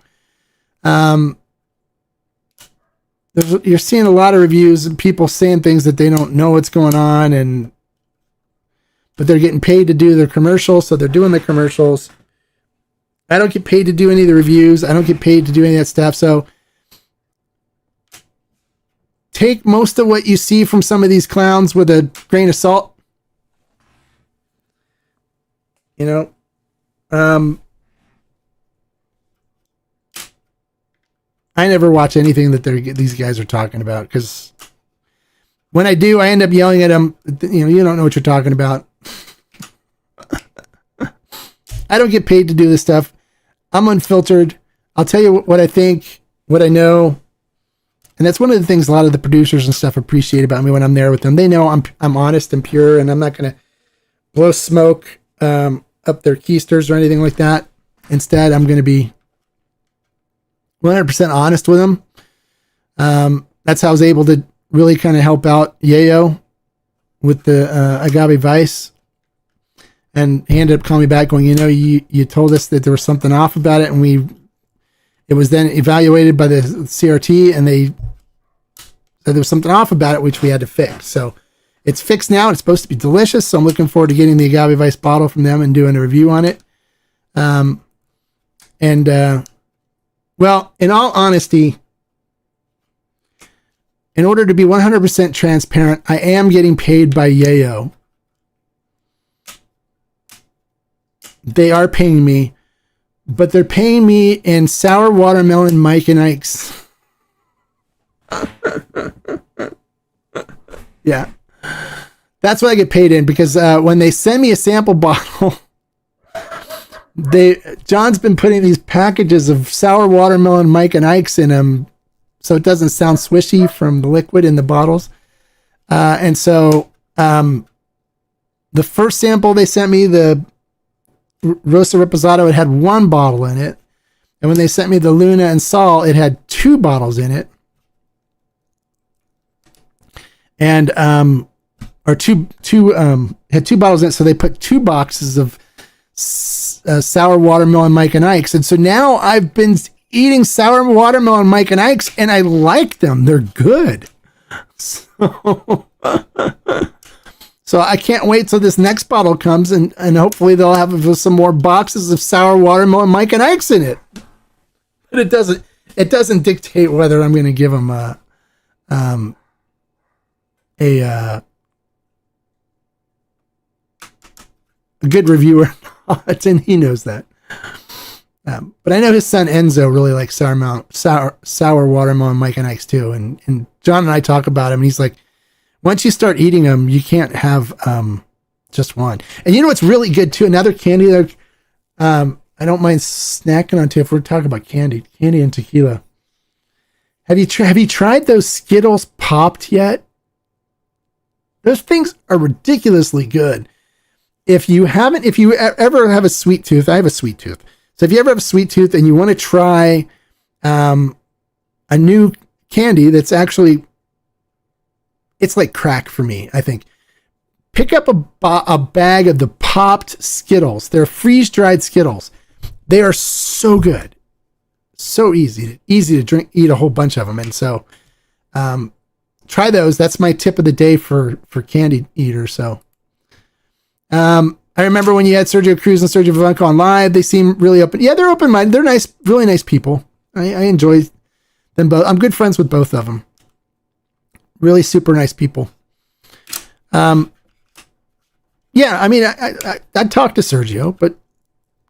You're seeing a lot of reviews and people saying things that they don't know what's going on, but they're getting paid to do their commercials, so they're doing the commercials. I don't get paid to do any of the reviews. I don't get paid to do any of that stuff. So take most of what you see from some of these clowns with a grain of salt. You know, I never watch anything that these guys are talking about, because when I do, I end up yelling at them. You know, you don't know what you're talking about. I don't get paid to do this stuff. I'm unfiltered. I'll tell you what I think, what I know. And that's one of the things a lot of the producers and stuff appreciate about me when I'm there with them. They know I'm honest and pure, and I'm not going to blow smoke up their keisters or anything like that. Instead, I'm going to be 100% honest with them. That's how I was able to really kind of help out Yayo with the agave vice. And he ended up calling me back going, you know, you told us that there was something off about it, and it was then evaluated by the CRT, and they said there was something off about it, which we had to fix. So it's fixed now. It's supposed to be delicious. So I'm looking forward to getting the agave vice bottle from them and doing a review on it. Well, in all honesty, in order to be 100% transparent, I am getting paid by Yayo. They are paying me, but they're paying me in sour watermelon Mike and Ike's. Yeah. That's what I get paid in, because when they send me a sample bottle, John's been putting these packages of sour watermelon Mike and Ike's in them, so it doesn't sound swishy from the liquid in the bottles. And so the first sample they sent me, the Rosa Reposado, it had 1 bottle in it. And when they sent me the Luna and Sol, it had 2 bottles in it. And, or two had 2 bottles in it. So they put 2 boxes of sour watermelon Mike and Ike's. And so now I've been eating sour watermelon Mike and Ike's, and I like them. They're good. So I can't wait till this next bottle comes, and hopefully they'll have some more boxes of sour watermelon Mike and Ike's in it. But it doesn't dictate whether I'm going to give them a good review or not, and he knows that. But I know his son Enzo really likes sour watermelon Mike and Ike's too, and John and I talk about him, and he's like, once you start eating them, you can't have just one. And you know what's really good too? Another candy that I don't mind snacking on too, if we're talking about candy and tequila. Have you tried those Skittles popped yet? Those things are ridiculously good. If you ever have a sweet tooth, I have a sweet tooth. So if you ever have a sweet tooth and you want to try a new candy that's actually, it's like crack for me, I think. Pick up a bag of the popped Skittles. They're freeze-dried Skittles. They are so good. So easy to drink, eat a whole bunch of them. And so try those. That's my tip of the day for candy eaters. So I remember when you had Sergio Cruz and Sergio Vivanco on live, they seem really open. Yeah, they're open-minded. They're nice, really nice people. I enjoy them both. I'm good friends with both of them. Really super nice people. Yeah, I mean, I'd talk to Sergio, but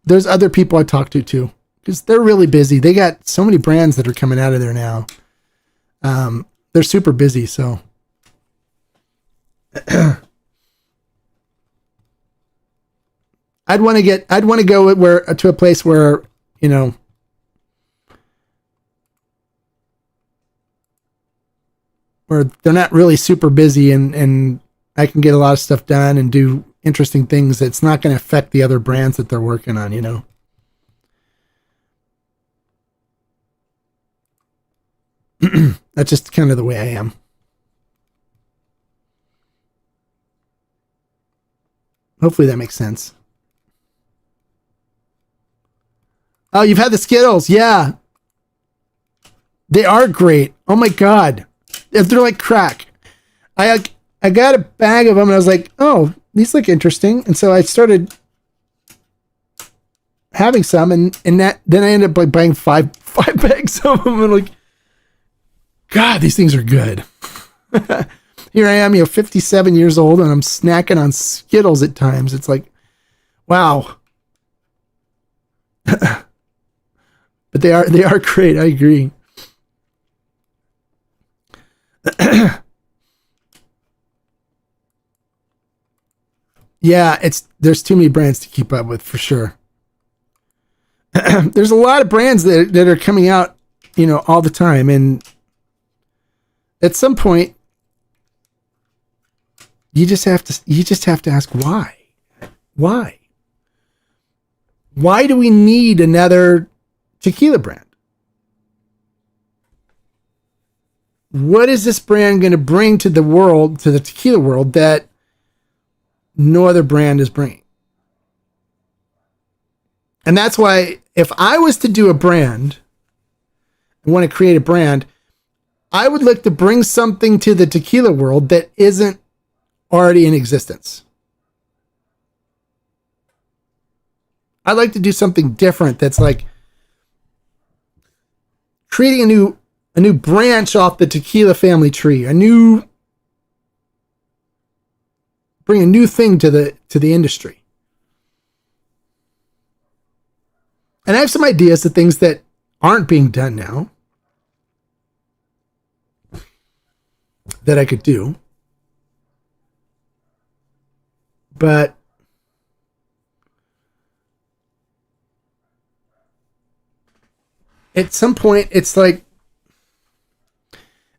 there's other people I talk to too, because they're really busy. They got so many brands that are coming out of there now. They're super busy, so. I'd want to go to a place where, you know, where they're not really super busy, and I can get a lot of stuff done and do interesting things that's not going to affect the other brands that they're working on, you know. That's just kind of the way I am. Hopefully that makes sense. Oh, you've had the Skittles. Yeah. They are great. Oh my God. They're like crack. I got a bag of them and I was like, oh, these look interesting. And so I started having some and then I ended up like buying five bags of them and like, God, these things are good. Here I am, 57 years old and I'm snacking on Skittles at times. It's like, wow. But they are great. I agree. Yeah, there's too many brands to keep up with for sure. There's a lot of brands that are coming out, all the time, and at some point, you just have to ask why. Why do we need another tequila brand? What is this brand going to bring to the world, to the tequila world, that no other brand is bringing? And that's why if I was to do a brand, I want to create a brand, I would look to bring something to the tequila world that isn't already in existence. I'd like to do something different that's like creating a new branch off the tequila family tree, bring a new thing to the industry. And I have some ideas of things that aren't being done now that I could do. But at some point, it's like,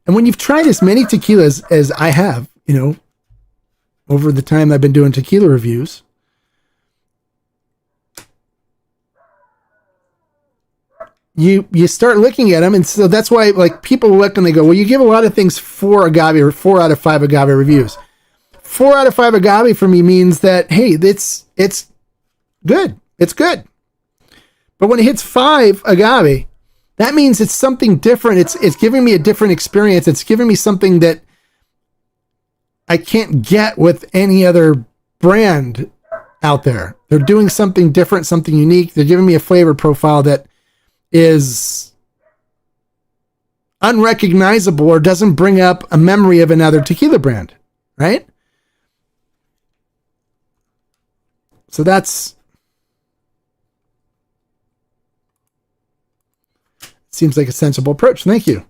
and when you've tried as many tequilas as I have, over the time I've been doing tequila reviews, you start looking at them, and so that's why like people look and they go, well, you give a lot of things 4 agave or 4 out of 5 agave reviews. 4 out of 5 agave for me means that, hey, it's good. It's good. But when it hits 5 agave, that means it's something different. It's giving me a different experience. It's giving me something that I can't get with any other brand out there. They're doing something different, something unique. They're giving me a flavor profile that is unrecognizable or doesn't bring up a memory of another tequila brand, right? So that's seems like a sensible approach. Thank you.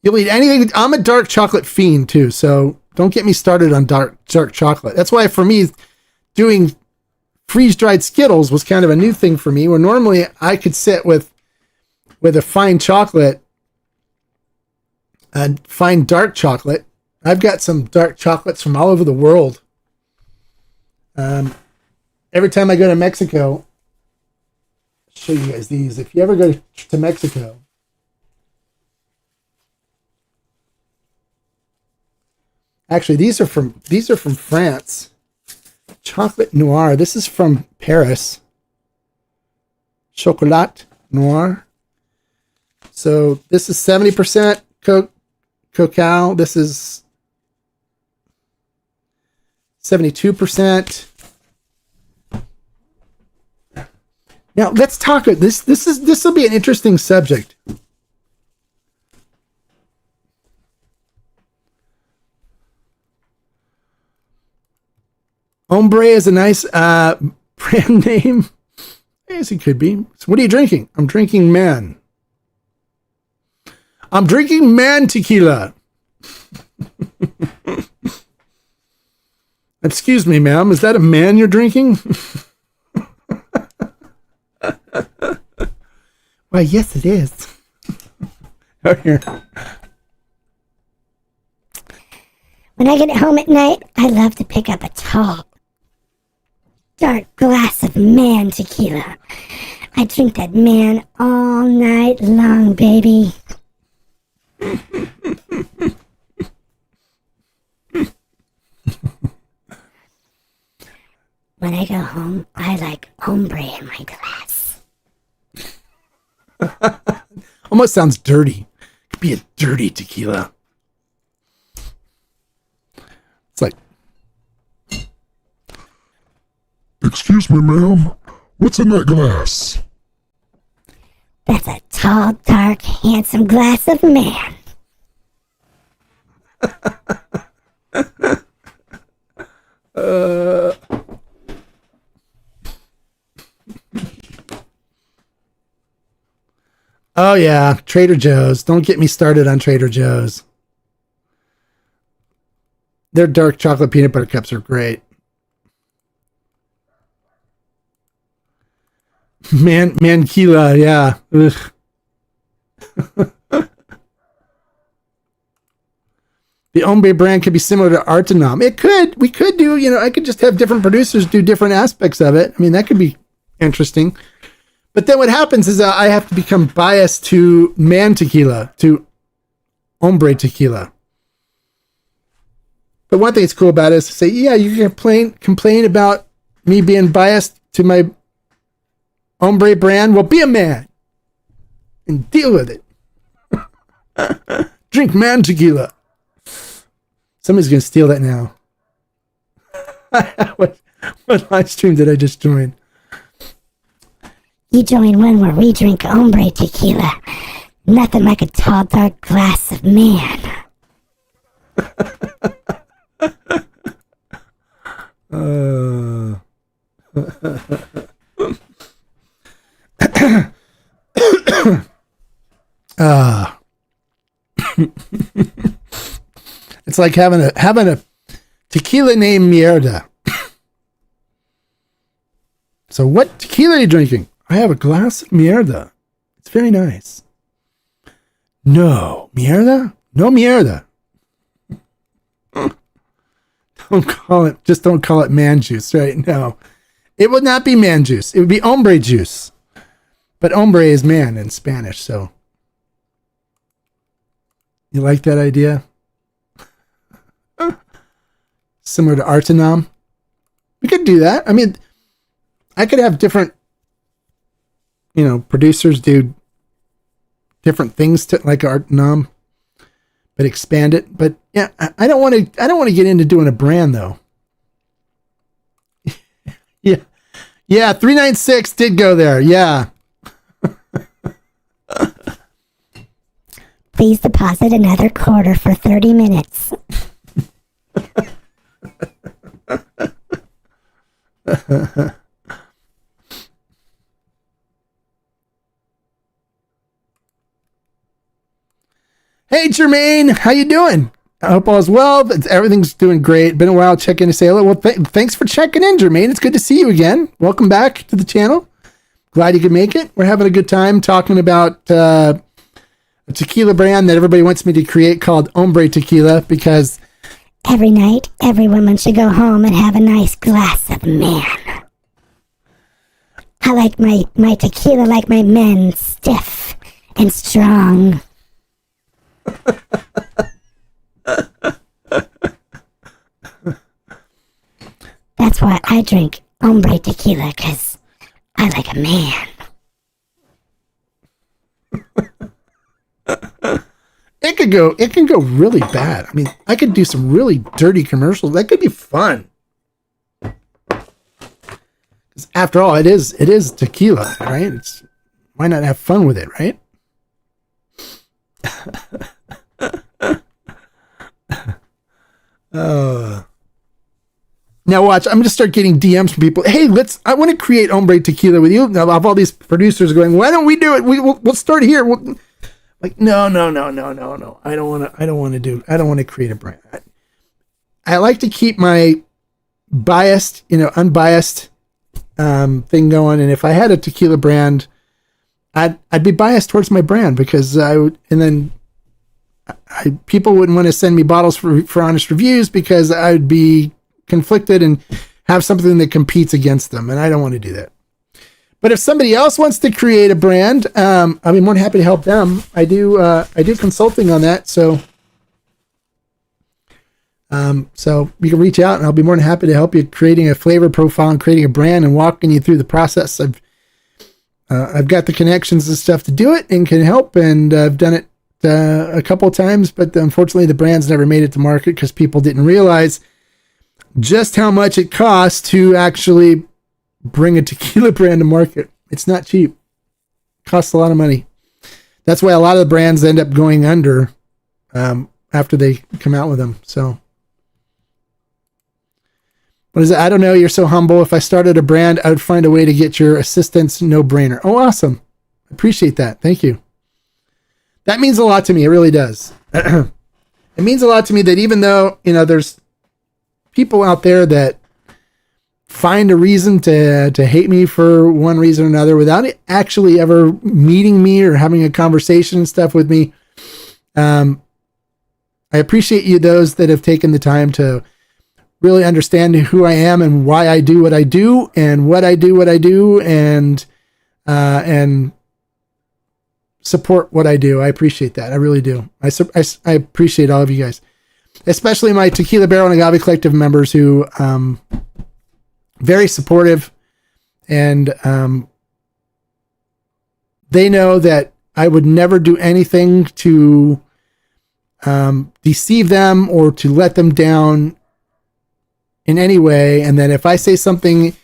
You'll eat anything. I'm a dark chocolate fiend too, so don't get me started on dark chocolate. That's why for me, doing freeze-dried Skittles was kind of a new thing for me, where normally I could sit with a fine chocolate, a fine dark chocolate. I've got some dark chocolates from all over the world. Every time I go to Mexico, I'll show you guys these. If you ever go to Mexico, actually these are from France. Chocolate Noir. This is from Paris. Chocolat Noir. So this is 70% cacao. This is 72%. Now let's talk. This will be an interesting subject. Hombre is a nice brand name. Yes, it could be. So what are you drinking? I'm drinking Man. I'm drinking Man tequila. Excuse me, ma'am. Is that a man you're drinking? Why, yes, it is. Out here. When I get home at night, I love to pick up a tall, dark glass of Man tequila. I drink that Man all night long, baby. When I go home, I like hombre in my glass. Almost sounds dirty. Could be a dirty tequila. It's like, Excuse me, ma'am. What's in that glass? That's a tall, dark, handsome glass of man. Oh yeah, Trader Joe's. Don't get me started on Trader Joe's. Their dark chocolate peanut butter cups are great. Manquila, yeah. Ugh. The Hombre brand could be similar to Artinom. It could. We could do, I could just have different producers do different aspects of it. I mean, that could be interesting. But then what happens is I have to become biased to man tequila, to Hombre tequila. But one thing that's cool about it is to say, yeah, you can complain about me being biased to my Hombre brand. Well, be a man and deal with it. Drink man tequila. Somebody's going to steal that now. What live stream did I just join? You join one where we drink hombre tequila. Nothing like a tall, dark glass of man. It's like having a tequila named Mierda. So what tequila are you drinking? I have a glass of Mierda. It's very nice. No, Mierda? No Mierda. Don't call it man juice, right? No. It would not be man juice. It would be hombre juice. But hombre is man in Spanish, so. You like that idea? Similar to Artinom. We could do that. I mean, I could have different, producers do different things to like Artinom, but expand it. But yeah, I don't want to get into doing a brand though. Yeah. 396 did go there. Yeah. Please deposit another quarter for 30 minutes. Hey Jermaine, how you doing? I hope all is well. Everything's doing great. Been a while. Check in to say hello. Well, thanks for checking in, Jermaine. It's good to see you again. Welcome back to the channel. Glad you could make it. We're having a good time talking about a tequila brand that everybody wants me to create called Hombre Tequila because every night, every woman should go home and have a nice glass of man. I like my tequila like my men, stiff and strong. That's why I drink hombre tequila, because I like a man. It can go really bad. I mean, I could do some really dirty commercials. That could be fun. 'Cause after all, it is tequila, right? Why not have fun with it, right? Now watch, I'm gonna start getting DMs from people. Hey, I want to create Hombre Tequila with you. Now, of all these producers going, why don't we do it? We'll start here. Like, no. I don't want to create a brand. I like to keep my biased, unbiased thing going. And if I had a tequila brand, I'd be biased towards my brand because people wouldn't want to send me bottles for honest reviews because I would be conflicted and have something that competes against them. And I don't want to do that. But if somebody else wants to create a brand, I'd be more than happy to help them. I do consulting on that. So So you can reach out and I'll be more than happy to help you creating a flavor profile and creating a brand and walking you through the process. I've got the connections and stuff to do it and can help. And I've done it a couple of times, but unfortunately the brands never made it to market because people didn't realize just how much it costs to actually bring a tequila brand to market. It's not cheap. It costs a lot of money. That's why a lot of the brands end up going under after they come out with them. So what is it? I don't know. You're so humble. If I started a brand, I would find a way to get your assistance. No brainer. Oh, awesome. Appreciate that. Thank you. That means a lot to me. It really does. It means a lot to me that even though, there's people out there that find a reason to hate me for one reason or another without it actually ever meeting me or having a conversation and stuff with me. I appreciate you, those that have taken the time to really understand who I am and why I do what I do and what I do and support what I do. I appreciate that. I really do. I appreciate all of you guys, especially my Tequila Barrel and Agave Collective members who, very supportive, and they know that I would never do anything to deceive them or to let them down in any way. And then if I say something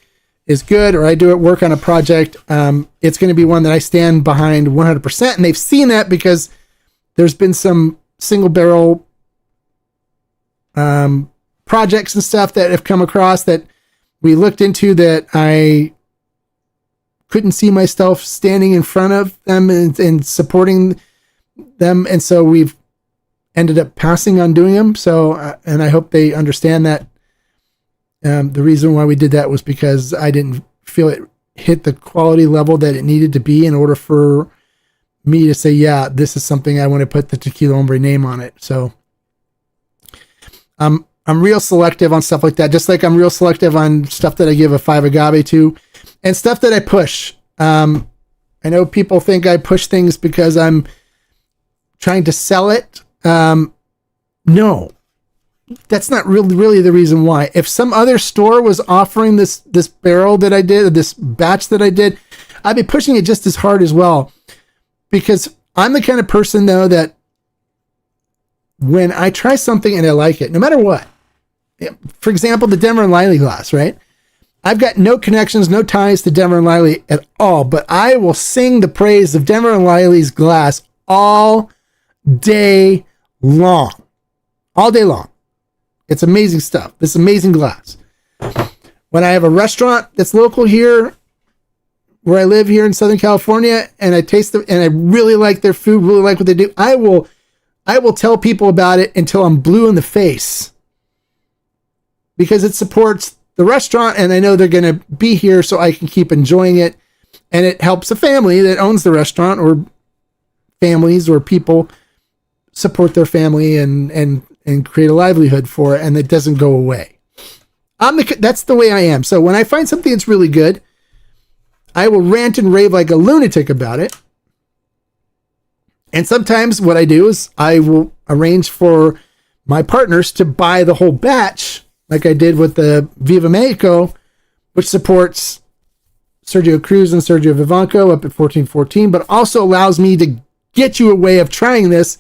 is good or I do it work on a project, it's going to be one that I stand behind 100%. And they've seen that because there's been some single barrel projects and stuff that have come across that we looked into that I couldn't see myself standing in front of them and supporting them. And so we've ended up passing on doing them. So, and I hope they understand that the reason why we did that was because I didn't feel it hit the quality level that it needed to be in order for me to say, yeah, this is something I want to put the Tequila Hombre name on it. So I'm real selective on stuff like that, just like I'm real selective on stuff that I give a 5 agave to and stuff that I push. I know people think I push things because I'm trying to sell it. No, that's not really the reason why. If some other store was offering this barrel that I did, or this batch that I did, I'd be pushing it just as hard as well, because I'm the kind of person though that when I try something and I like it, no matter what, for example, the Denver and Liley glass, right? I've got no connections, no ties to Denver and Liley at all, but I will sing the praise of Denver and Liley's glass all day long. All day long. It's amazing stuff. This amazing glass. When I have a restaurant that's local here, where I live here in Southern California, and I taste them and I really like their food, really like what they do, I will tell people about it until I'm blue in the face, because it supports the restaurant and I know they're going to be here so I can keep enjoying it. And it helps a family that owns the restaurant, or families or people support their family and create a livelihood for it. And it doesn't go away. That's the way I am. So when I find something that's really good, I will rant and rave like a lunatic about it. And sometimes what I do is I will arrange for my partners to buy the whole batch, like I did with the Viva Mexico, which supports Sergio Cruz and Sergio Vivanco up at 1414, but also allows me to get you a way of trying this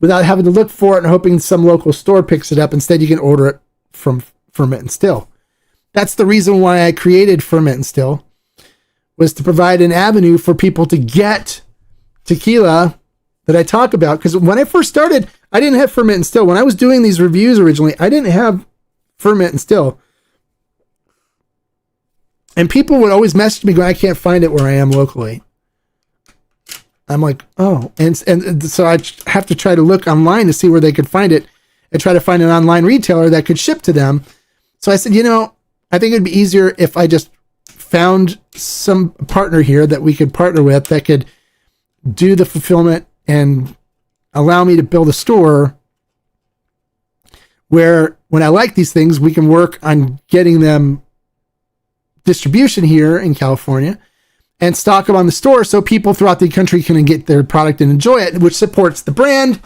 without having to look for it and hoping some local store picks it up. Instead, you can order it from Ferment and Still. That's the reason why I created Ferment and Still, was to provide an avenue for people to get tequila that I talk about. Because when I first started, I didn't have Ferment and Still. When I was doing these reviews originally, I didn't have Ferment and Still. And people would always message me going, I can't find it where I am locally. I'm like, oh. And so I have to try to look online to see where they could find it and try to find an online retailer that could ship to them. So I said, I think it'd be easier if I just found some partner here that we could partner with that could do the fulfillment and allow me to build a store where when I like these things, we can work on getting them distribution here in California and stock them on the store so people throughout the country can get their product and enjoy it, which supports the brand.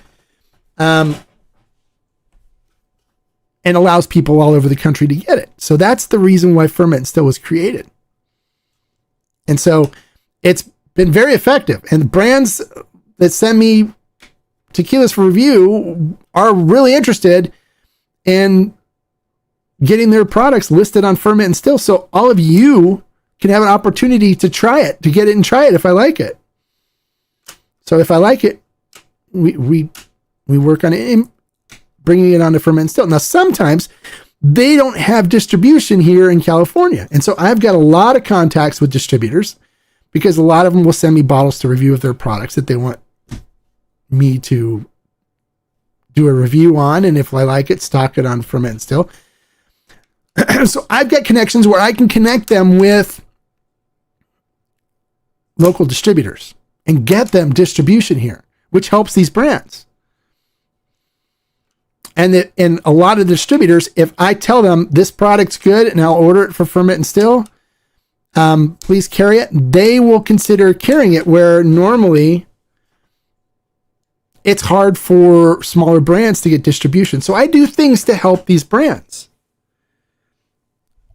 and allows people all over the country to get it. So that's the reason why Ferment and Still was created. And so it's been very effective. And brands that send me tequilas for review are really interested in getting their products listed on Ferment and Still. So all of you can have an opportunity to try it, to get it and try it if I like it. So if I like it, we work on it, bringing it onto Ferment and Still. Now, sometimes they don't have distribution here in California. And so I've got a lot of contacts with distributors because a lot of them will send me bottles to review of their products that they want me to do a review on. And if I like it, stock it on Ferment and Still. So I've got connections where I can connect them with local distributors and get them distribution here, which helps these brands. And a lot of distributors, if I tell them this product's good and I'll order it for Ferment and Still, please carry it, they will consider carrying it, where normally it's hard for smaller brands to get distribution. So I do things to help these brands.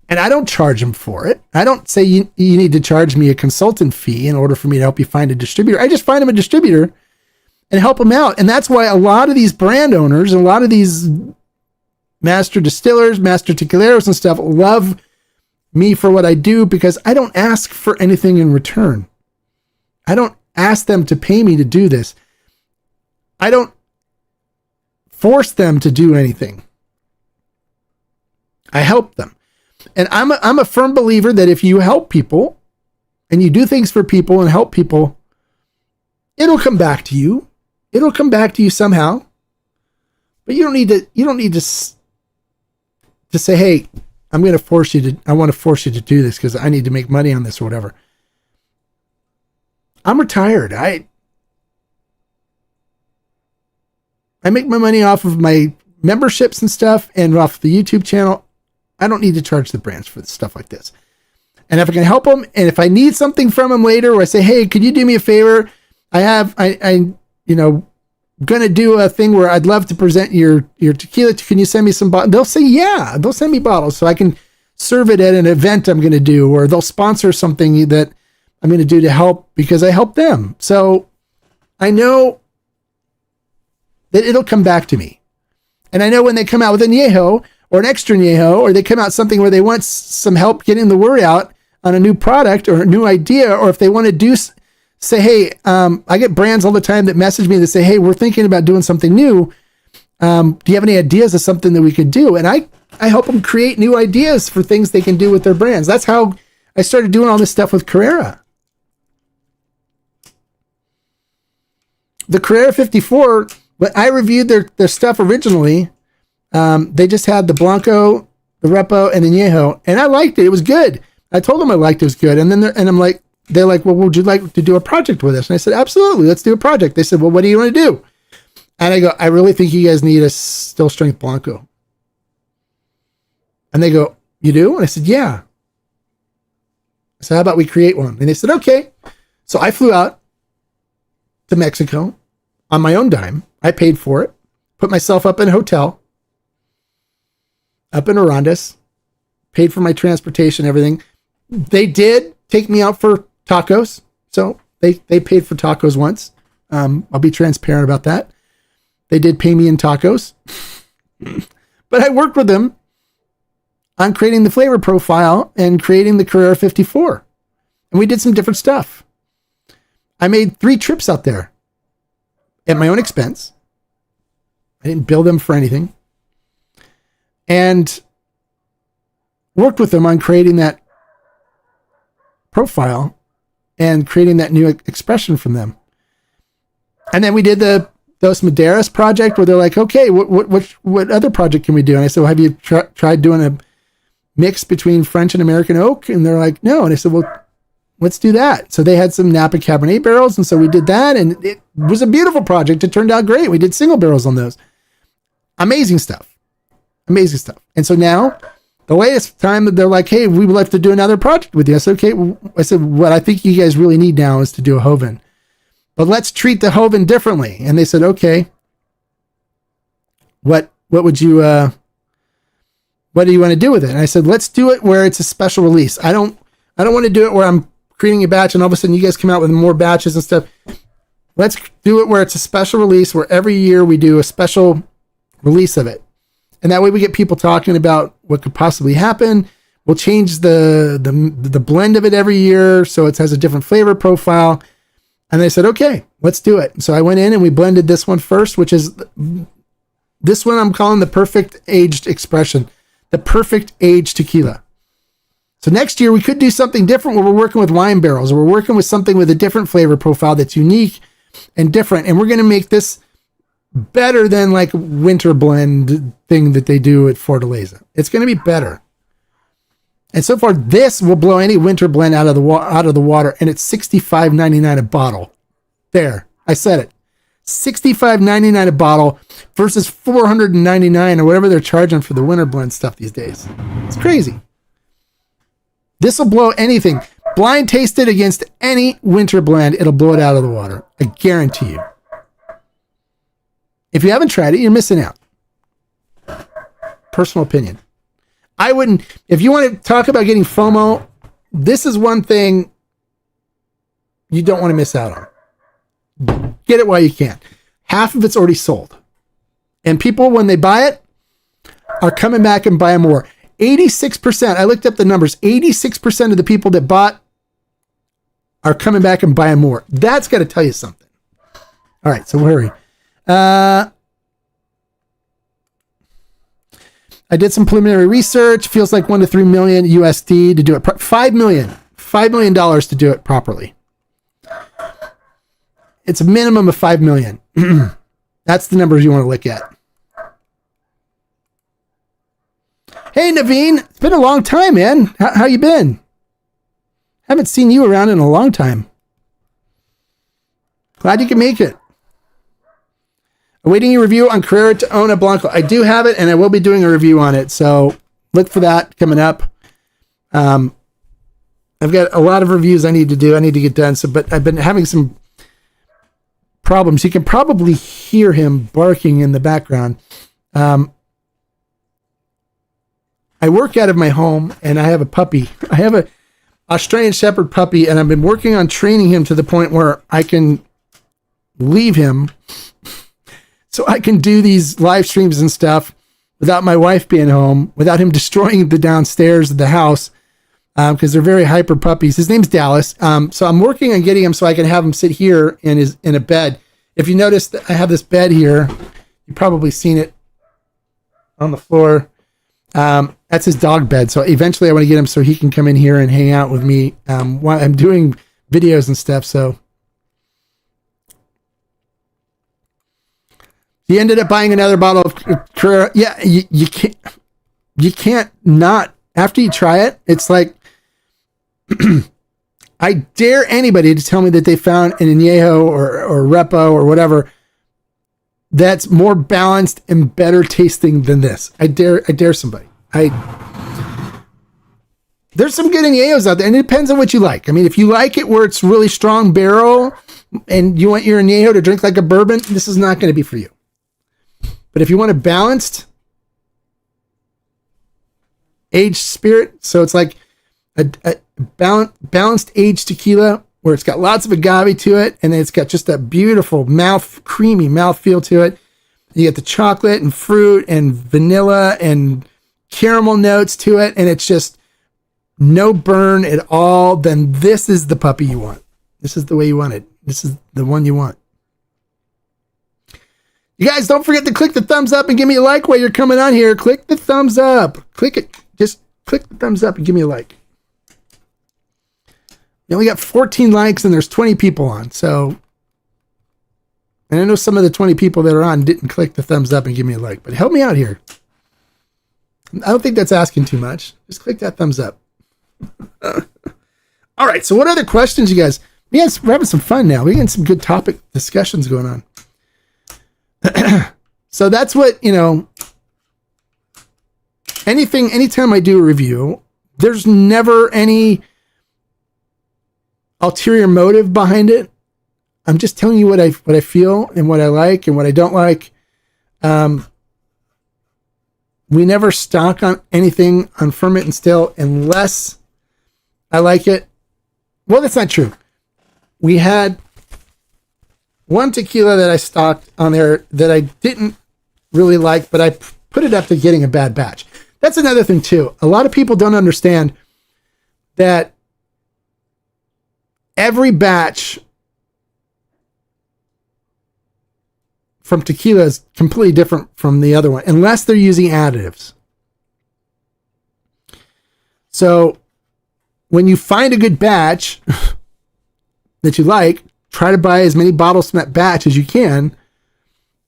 And I don't charge them for it. I don't say you need to charge me a consultant fee in order for me to help you find a distributor. I just find them a distributor and help them out. And that's why a lot of these brand owners, and a lot of these master distillers, master tequileros and stuff love me for what I do, because I don't ask for anything in return. I don't ask them to pay me to do this. I don't force them to do anything. I help them. And I'm a firm believer that if you help people and you do things for people and help people, it'll come back to you. It'll come back to you somehow. But you don't need to say, hey, I want to force you to do this because I need to make money on this or whatever. I'm retired. I make my money off of my memberships and stuff and off the YouTube channel. I don't need to charge the brands for stuff like this. And if I can help them, and if I need something from them later, where I say, hey, could you do me a favor? I'm going to do a thing where I'd love to present your tequila. Can you send me some bottles? They'll say, yeah, they'll send me bottles so I can serve it at an event I'm going to do, or they'll sponsor something that I'm going to do to help because I help them. So I know that it'll come back to me. And I know when they come out with a añejo or an extra añejo, or they come out something where they want some help getting the word out on a new product or a new idea, or if they want to say, hey, I get brands all the time that message me that say, hey, we're thinking about doing something new. Do you have any ideas of something that we could do? And I help them create new ideas for things they can do with their brands. That's how I started doing all this stuff with Carrera. The Carrera 54, when I reviewed their stuff originally, they just had the Blanco, the Repo, and the Añejo, and I liked it. It was good. I told them I liked it was good. And then they're like, well, would you like to do a project with us? And I said, absolutely, let's do a project. They said, well, what do you want to do? And I go, I really think you guys need a still strength Blanco. And they go, you do? And I said, yeah. I said, how about we create one? And they said, okay. So I flew out to Mexico on my own dime. I paid for it, put myself up in a hotel up in Arandas, paid for my transportation, everything. They did take me out for tacos. So they paid for tacos once. I'll be transparent about that. They did pay me in tacos, but I worked with them on creating the flavor profile and creating the Carrera 54. And we did some different stuff. I made 3 trips out there at my own expense. I didn't bill them for anything. And worked with them on creating that profile and creating that new expression from them. And then we did the Dos Maderas project where they're like, okay, what other project can we do? And I said, well, have you tried doing a mix between French and American oak? And they're like, no. And I said, well, let's do that. So they had some Napa Cabernet barrels. And so we did that. And it was a beautiful project. It turned out great. We did single barrels on those. Amazing stuff. Amazing stuff. And so now, the latest time that they're like, hey, we would like to do another project with you. I said, okay. I said, what I think you guys really need now is to do a Joven. But let's treat the Joven differently. And they said, okay. What would you what do you want to do with it? And I said, let's do it where it's a special release. I don't want to do it where I'm creating a batch and all of a sudden you guys come out with more batches and stuff. Let's do it where it's a special release, where every year we do a special release of it. And that way we get people talking about what could possibly happen. We'll change the blend of it every year so it has a different flavor profile. And they said, okay, let's do it. So I went in and we blended this one first, which is this one I'm calling the perfect aged expression, the perfect aged tequila. So next year we could do something different where we're working with wine barrels, or we're working with something with a different flavor profile that's unique and different. And we're going to make this better than like winter blend thing that they do at Fortaleza. It's going to be better. And so far, this will blow any winter blend out of the water, and it's $65.99 a bottle. There, I said it. $65.99 a bottle versus $499 or whatever they're charging for the winter blend stuff these days. It's crazy. This will blow anything. Blind taste it against any winter blend, it'll blow it out of the water. I guarantee you. If you haven't tried it, you're missing out. Personal opinion. I wouldn't, if you want to talk about getting FOMO, this is one thing you don't want to miss out on. Get it while you can. Half of it's already sold. And people, when they buy it, are coming back and buying more. 86%, I looked up the numbers, 86% of the people that bought are coming back and buying more. That's got to tell you something. All right, so hurry. I did some preliminary research. Feels like $1 to $3 million USD to do it. $5 million to do it properly. It's a minimum of $5 million. That's the numbers you want to look at. Hey, Naveen, it's been a long time, man. How you been? Haven't seen you around in a long time. Glad you can make it. Awaiting your review on Carrera Taona Blanco. I do have it, and I will be doing a review on it. So look for that coming up. I've got a lot of reviews I need to do. I need to get done. But I've been having some problems. You can probably hear him barking in the background. I work out of my home, and I have a puppy. I have a Australian Shepherd puppy, and I've been working on training him to the point where I can leave him so I can do these live streams and stuff without my wife being home, without him destroying the downstairs of the house, because they're very hyper puppies. His name's Dallas. So I'm working on getting him so I can have him sit here in a bed. If you notice that I have this bed here, you've probably seen it on the floor. That's his dog bed. So eventually I want to get him so he can come in here and hang out with me while I'm doing videos and stuff. So he ended up buying another bottle of Carrera. Yeah, you can't not. After you try it, it's like, I dare anybody to tell me that they found an Añejo or Repo or whatever that's more balanced and better tasting than this. I dare somebody. There's some good Añejos out there, and it depends on what you like. I mean, if you like it where it's really strong barrel and you want your Añejo to drink like a bourbon, this is not going to be for you. But if you want a balanced aged spirit, so it's like a balanced aged tequila where it's got lots of agave to it, and then it's got just that beautiful creamy mouth feel to it. You get the chocolate and fruit and vanilla and caramel notes to it, and it's just no burn at all. Then this is the puppy you want. This is the way you want it. This is the one you want. You guys, don't forget to click the thumbs up and give me a like while you're coming on here. Click the thumbs up. Click it. Just click the thumbs up and give me a like. You only got 14 likes and there's 20 people on. So, and I know some of the 20 people that are on didn't click the thumbs up and give me a like, but help me out here. I don't think that's asking too much. Just click that thumbs up. All right. So what other questions, you guys? We're having some fun now. We're getting some good topic discussions going on. So that's what, anytime I do a review, there's never any ulterior motive behind it. I'm just telling you what I feel and what I like and what I don't like. What We never stock on anything on ferment and still unless I like it. Well, that's not true. We had one tequila that I stocked on there that I didn't really like, but I put it up to getting a bad batch. That's another thing too. A lot of people don't understand that every batch from tequila is completely different from the other one, unless they're using additives. So when you find a good batch that you like, try to buy as many bottles from that batch as you can,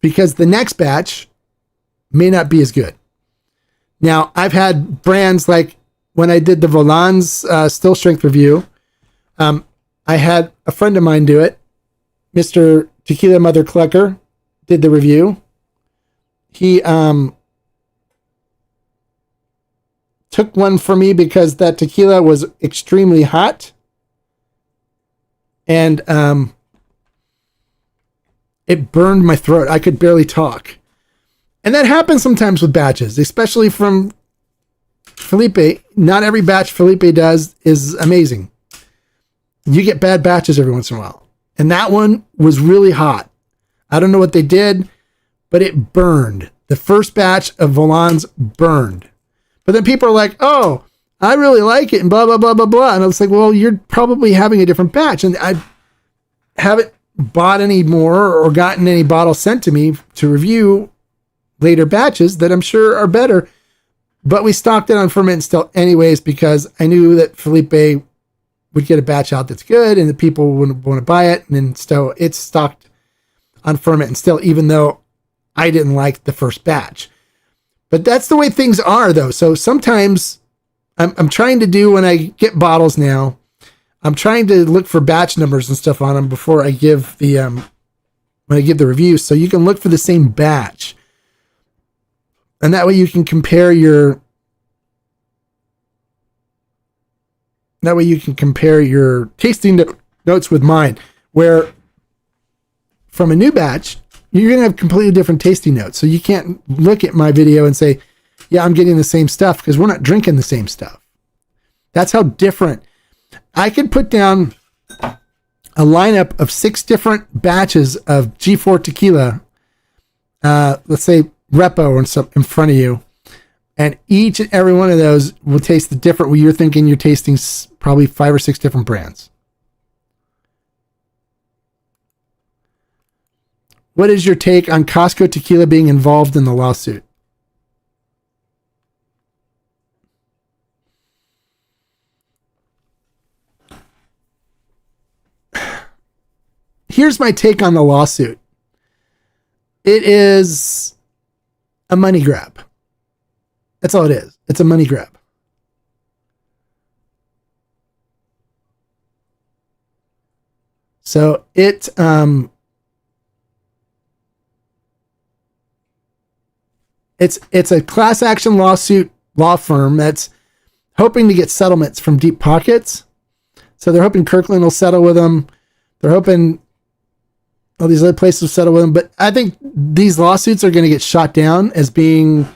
because the next batch may not be as good. Now, I've had brands like when I did the Volan's still strength review, I had a friend of mine do it. Mr. Tequila Mother Clucker did the review. He took one for me because that tequila was extremely hot. And it burned my throat. I could barely talk. And that happens sometimes with batches, especially from Felipe. Not every batch Felipe does is amazing. You get bad batches every once in a while. And that one was really hot. I don't know what they did, but it burned. The first batch of Volan's burned. But then people are like, oh, I really like it and blah, blah, blah, blah, blah. And I was like, well, you're probably having a different batch. And I haven't bought any more or gotten any bottles sent to me to review later batches that I'm sure are better. But we stocked it on ferment still anyways, because I knew that Felipe would get a batch out that's good and the people would want to buy it. And then so it's stocked on ferment and still, even though I didn't like the first batch. But that's the way things are, though. So sometimes I'm trying to do, when I get bottles now, I'm trying to look for batch numbers and stuff on them before I give the when I give the review, so you can look for the same batch, and that way you can compare your tasting notes with mine. Where from a new batch, you're going to have completely different tasting notes. So you can't look at my video and say, yeah, I'm getting the same stuff, because we're not drinking the same stuff. That's how different. I could put down a lineup of 6 different batches of G4 tequila, let's say Repo or something in front of you, and each and every one of those will taste the different. Well, you're thinking you're tasting probably 5 or 6 different brands. What is your take on Costco Tequila being involved in the lawsuit? Here's my take on the lawsuit. It is a money grab. That's all it is. It's a money grab. So it's a class action lawsuit law firm that's hoping to get settlements from deep pockets. So they're hoping Kirkland will settle with them. They're hoping all these other places will settle with them. But I think these lawsuits are going to get shot down as being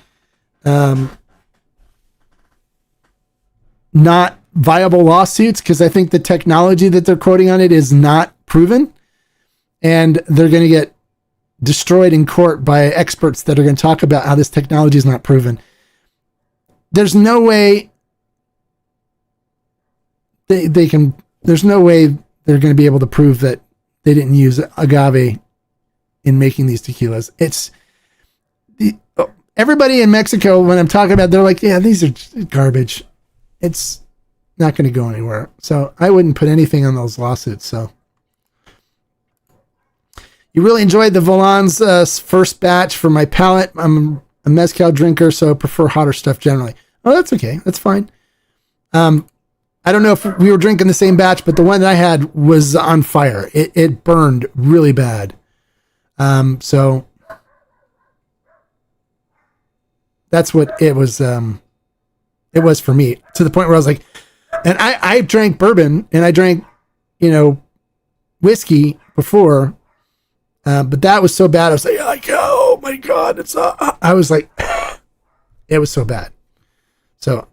not viable lawsuits, because I think the technology that they're quoting on it is not proven. And they're going to get destroyed in court by experts that are going to talk about how this technology is not proven. There's no way there's no way they're going to be able to prove that they didn't use agave in making these tequilas. Everybody in Mexico, when I'm talking about, they're like, yeah, these are garbage. It's not going to go anywhere. So I wouldn't put anything on those lawsuits. So you really enjoyed the Volan's first batch for my palate. I'm a mezcal drinker, so I prefer hotter stuff generally. Oh, that's okay. That's fine. I don't know if we were drinking the same batch, but the one that I had was on fire. It burned really bad. So that's what it was. It was for me, to the point where I was like, and I drank bourbon and I drank, whiskey before, but that was so bad. I was like, oh my God, I was like, It was so bad. So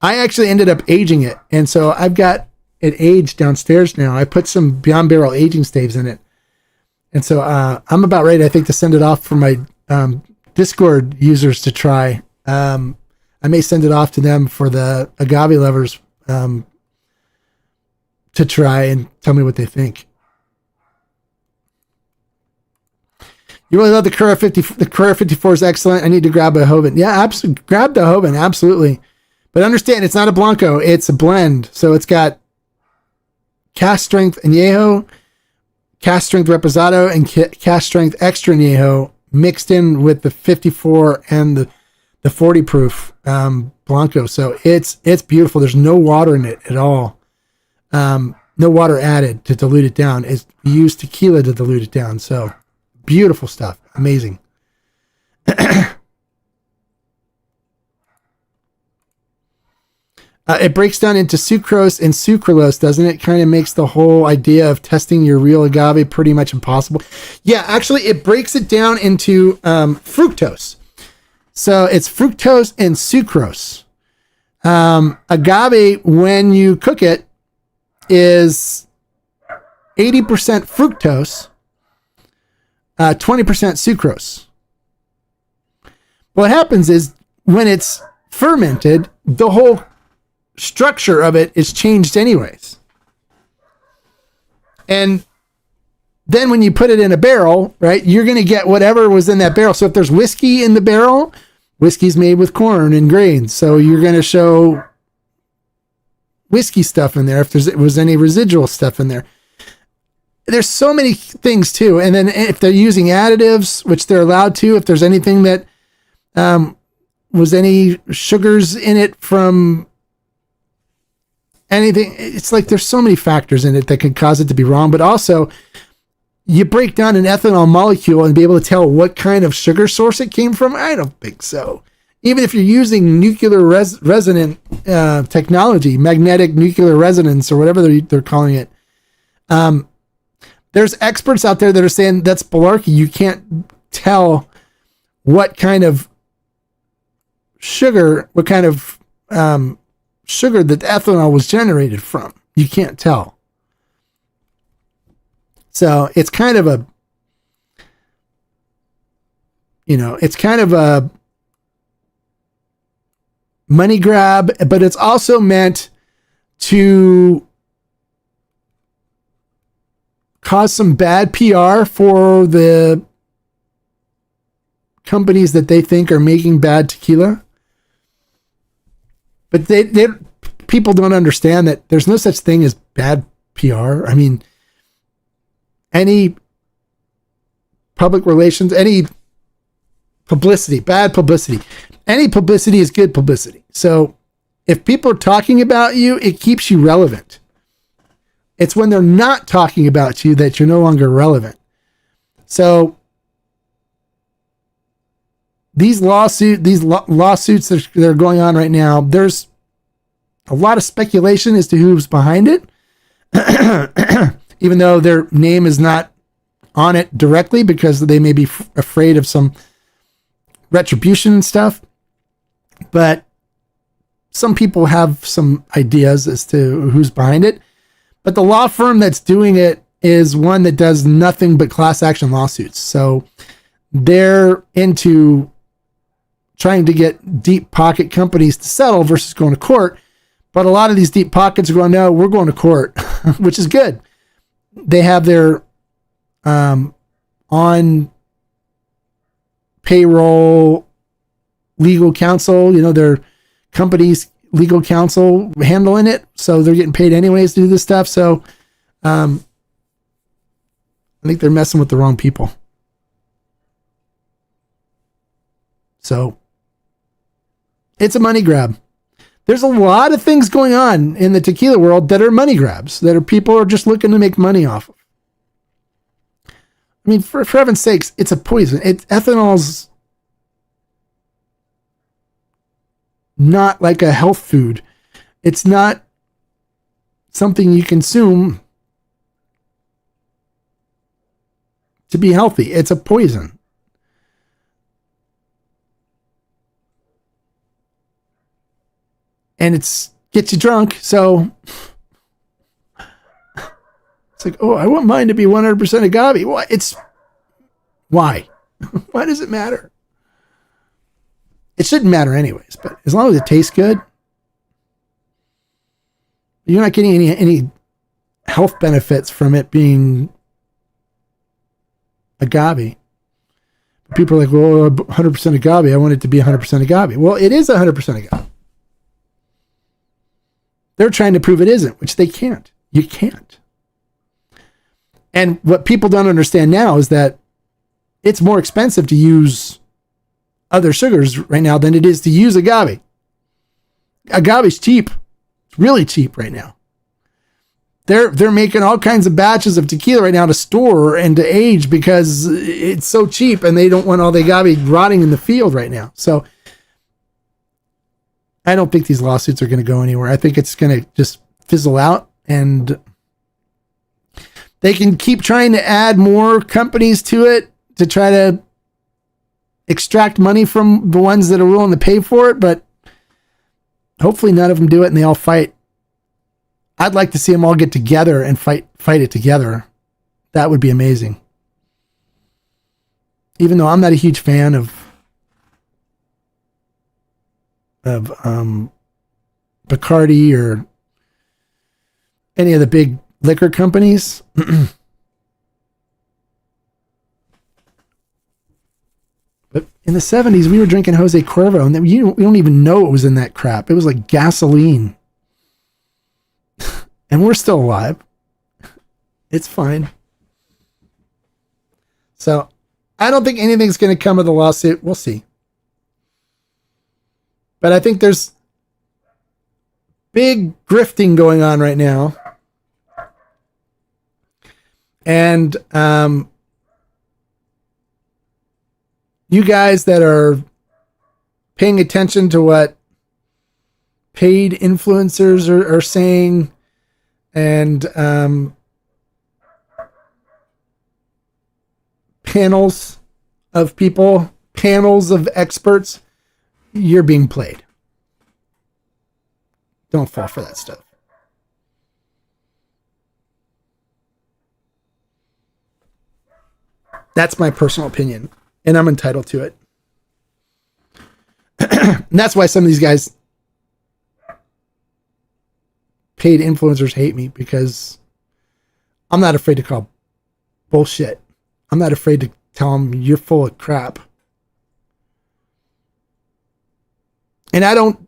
I actually ended up aging it. And so I've got it aged downstairs now. I put some Beyond Barrel aging staves in it. And so I'm about ready, I think, to send it off for my Discord users to try. I may send it off to them for the agave lovers to try and tell me what they think. You really love the Cura 50. The Cura 54 is excellent. I need to grab a Joven. Yeah, absolutely. Grab the Joven, absolutely. But understand, it's not a Blanco. It's a blend. So it's got cast strength Añejo, cast strength Reposado, and cast strength extra Añejo mixed in with the 54 and the 40 proof Blanco. So it's beautiful. There's no water in it at all. No water added to dilute it down. We use tequila to dilute it down. So beautiful stuff. Amazing. It breaks down into sucrose and sucralose, doesn't it? Kind of makes the whole idea of testing your real agave pretty much impossible. Yeah, actually, it breaks it down into fructose. So it's fructose and sucrose. Agave, when you cook it, is 80% fructose, 20% sucrose. What happens is when it's fermented, the whole structure of it is changed anyways. And then when you put it in a barrel, right, you're going to get whatever was in that barrel. So if there's whiskey in the barrel, whiskey's made with corn and grains. So you're going to show whiskey stuff in there if there was any residual stuff in there. There's so many things too. And then if they're using additives, which they're allowed to, if there's anything that was any sugars in it from anything, it's like there's so many factors in it that could cause it to be wrong. But also, you break down an ethanol molecule and be able to tell what kind of sugar source it came from? I don't think so. Even if you're using nuclear resonant technology, magnetic nuclear resonance, or whatever they're calling it, there's experts out there that are saying that's malarkey. You can't tell what kind of sugar, sugar that ethanol was generated from. You can't tell. So it's kind of a, money grab, but it's also meant to cause some bad PR for the companies that they think are making bad tequila. But people don't understand that there's no such thing as bad PR. I mean, any public relations, any publicity, bad publicity, any publicity is good publicity. So if people are talking about you, it keeps you relevant. It's when they're not talking about you that you're no longer relevant. So these lawsuits that are going on right now, there's a lot of speculation as to who's behind it, even though their name is not on it directly because they may be afraid of some retribution and stuff. But some people have some ideas as to who's behind it. But the law firm that's doing it is one that does nothing but class action lawsuits. So they're into trying to get deep pocket companies to settle versus going to court. But a lot of these deep pockets are going, no, we're going to court, which is good. They have their on payroll legal counsel, their company's legal counsel handling it. So they're getting paid anyways to do this stuff. So I think they're messing with the wrong people. So it's a money grab. There's a lot of things going on in the tequila world that are money grabs, that are people are just looking to make money off of. I mean, for heaven's sakes, it's a poison. Ethanol's not like a health food. It's not something you consume to be healthy. It's a poison. and it's gets you drunk. So it's like, oh, I want mine to be 100% agave. Well, why? Why does it matter? It shouldn't matter anyways, but as long as it tastes good, you're not getting any health benefits from it being agave. People are like, well, 100% agave. I want it to be 100% agave. Well, it is 100% agave. They're trying to prove it isn't, which they can't. You can't. And what people don't understand now is that it's more expensive to use other sugars right now than it is to use agave. Agave's cheap. It's really cheap right now. They're making all kinds of batches of tequila right now to store and to age because it's so cheap and they don't want all the agave rotting in the field right now. So I don't think these lawsuits are going to go anywhere. I think it's going to just fizzle out, and they can keep trying to add more companies to it to try to extract money from the ones that are willing to pay for it. But hopefully none of them do it and they all fight. I'd like to see them all get together and fight it together. That would be amazing. Even though I'm not a huge fan of Bacardi or any of the big liquor companies. But in the 70s, we were drinking Jose Cuervo, and we don't even know what was in that crap. It was like gasoline. And we're still alive. It's fine. So I don't think anything's going to come of the lawsuit. We'll see. But I think there's big grifting going on right now. And you guys that are paying attention to what paid influencers are saying, and panels of people, panels of experts, you're being played. Don't fall for that stuff. That's my personal opinion, and I'm entitled to it. And that's why some of these guys, paid influencers, hate me, because I'm not afraid to call bullshit. I'm not afraid to tell them you're full of crap. And I don't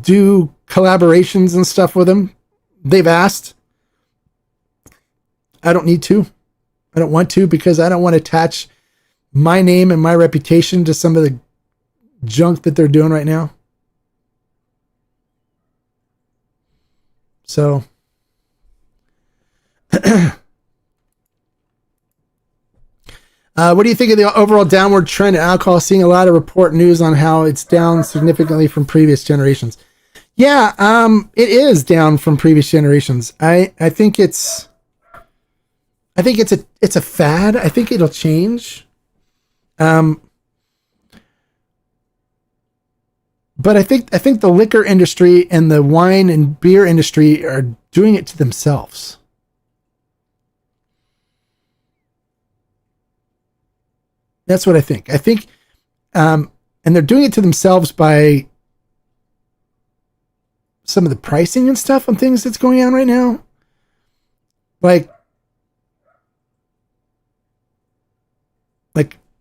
do collaborations and stuff with them. They've asked. I don't need to. I don't want to, because I don't want to attach my name and my reputation to some of the junk that they're doing right now. So, what do you think of the overall downward trend in alcohol? Seeing a lot of report news on how it's down significantly from previous generations. Yeah, it is down from previous generations. I think it's a fad. I think it'll change. But I think the liquor industry and the wine and beer industry are doing it to themselves. That's what I think. I think, and they're doing it to themselves by some of the pricing and stuff on things that's going on right now. Like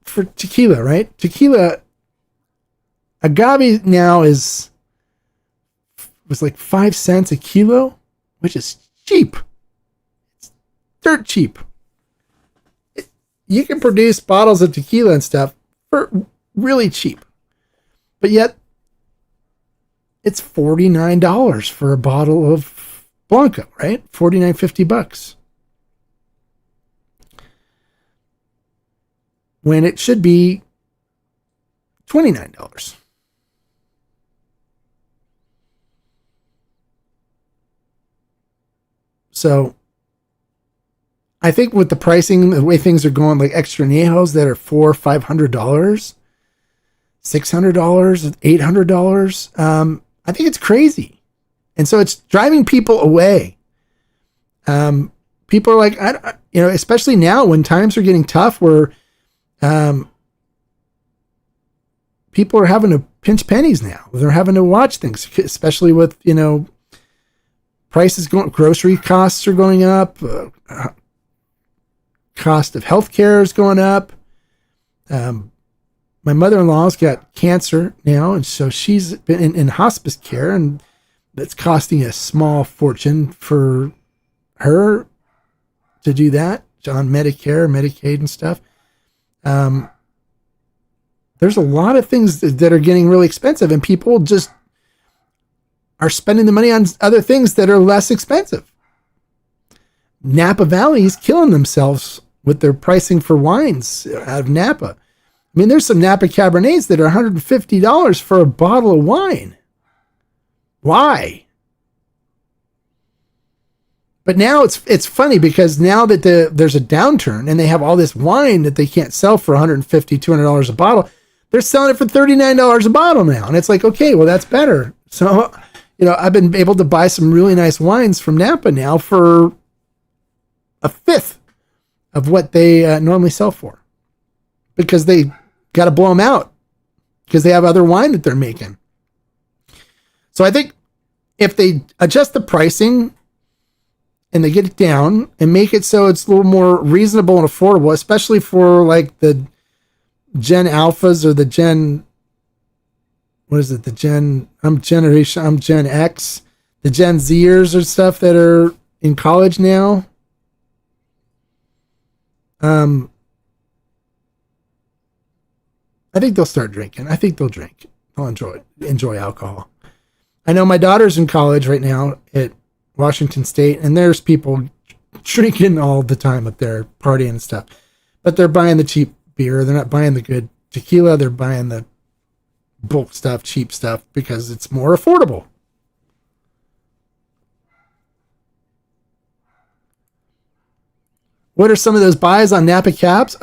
for tequila, right? Tequila, agave now was like 5 cents a kilo, which is cheap. It's dirt cheap. You can produce bottles of tequila and stuff for really cheap. But yet, it's $49 for a bottle of Blanco, right? $49.50. When it should be $29. So I think with the pricing, the way things are going, like extra añejos that are $400-$500, $600, $800, I think it's crazy. And so it's driving people away. People are like, especially now when times are getting tough, where people are having to pinch pennies now. They're having to watch things, especially with, prices going, grocery costs are going up. Cost of healthcare is going up. My mother-in-law's got cancer now, and so she's been in hospice care, and that's costing a small fortune for her to do that on Medicare, Medicaid, and stuff. There's a lot of things that are getting really expensive, and people just are spending the money on other things that are less expensive. Napa Valley is killing themselves with their pricing for wines out of Napa. I mean, there's some Napa Cabernets that are $150 for a bottle of wine. Why? But now it's funny because now that there's a downturn and they have all this wine that they can't sell for $150, $200 a bottle, they're selling it for $39 a bottle now. And it's like, okay, well, that's better. So, I've been able to buy some really nice wines from Napa now for a fifth of what they normally sell for, because they got to blow them out because they have other wine that they're making. So I think if they adjust the pricing and they get it down and make it so it's a little more reasonable and affordable, especially for like the Gen Alphas or the Gen, I'm Gen X, the Gen Zers or stuff that are in college now. I think they'll start drinking. I think they'll drink. They'll enjoy alcohol. I know my daughter's in college right now at Washington State, and there's people drinking all the time up there, partying and stuff. But they're buying the cheap beer. They're not buying the good tequila. They're buying the bulk stuff, cheap stuff, because it's more affordable. What are some of those buys on Napa Cabs?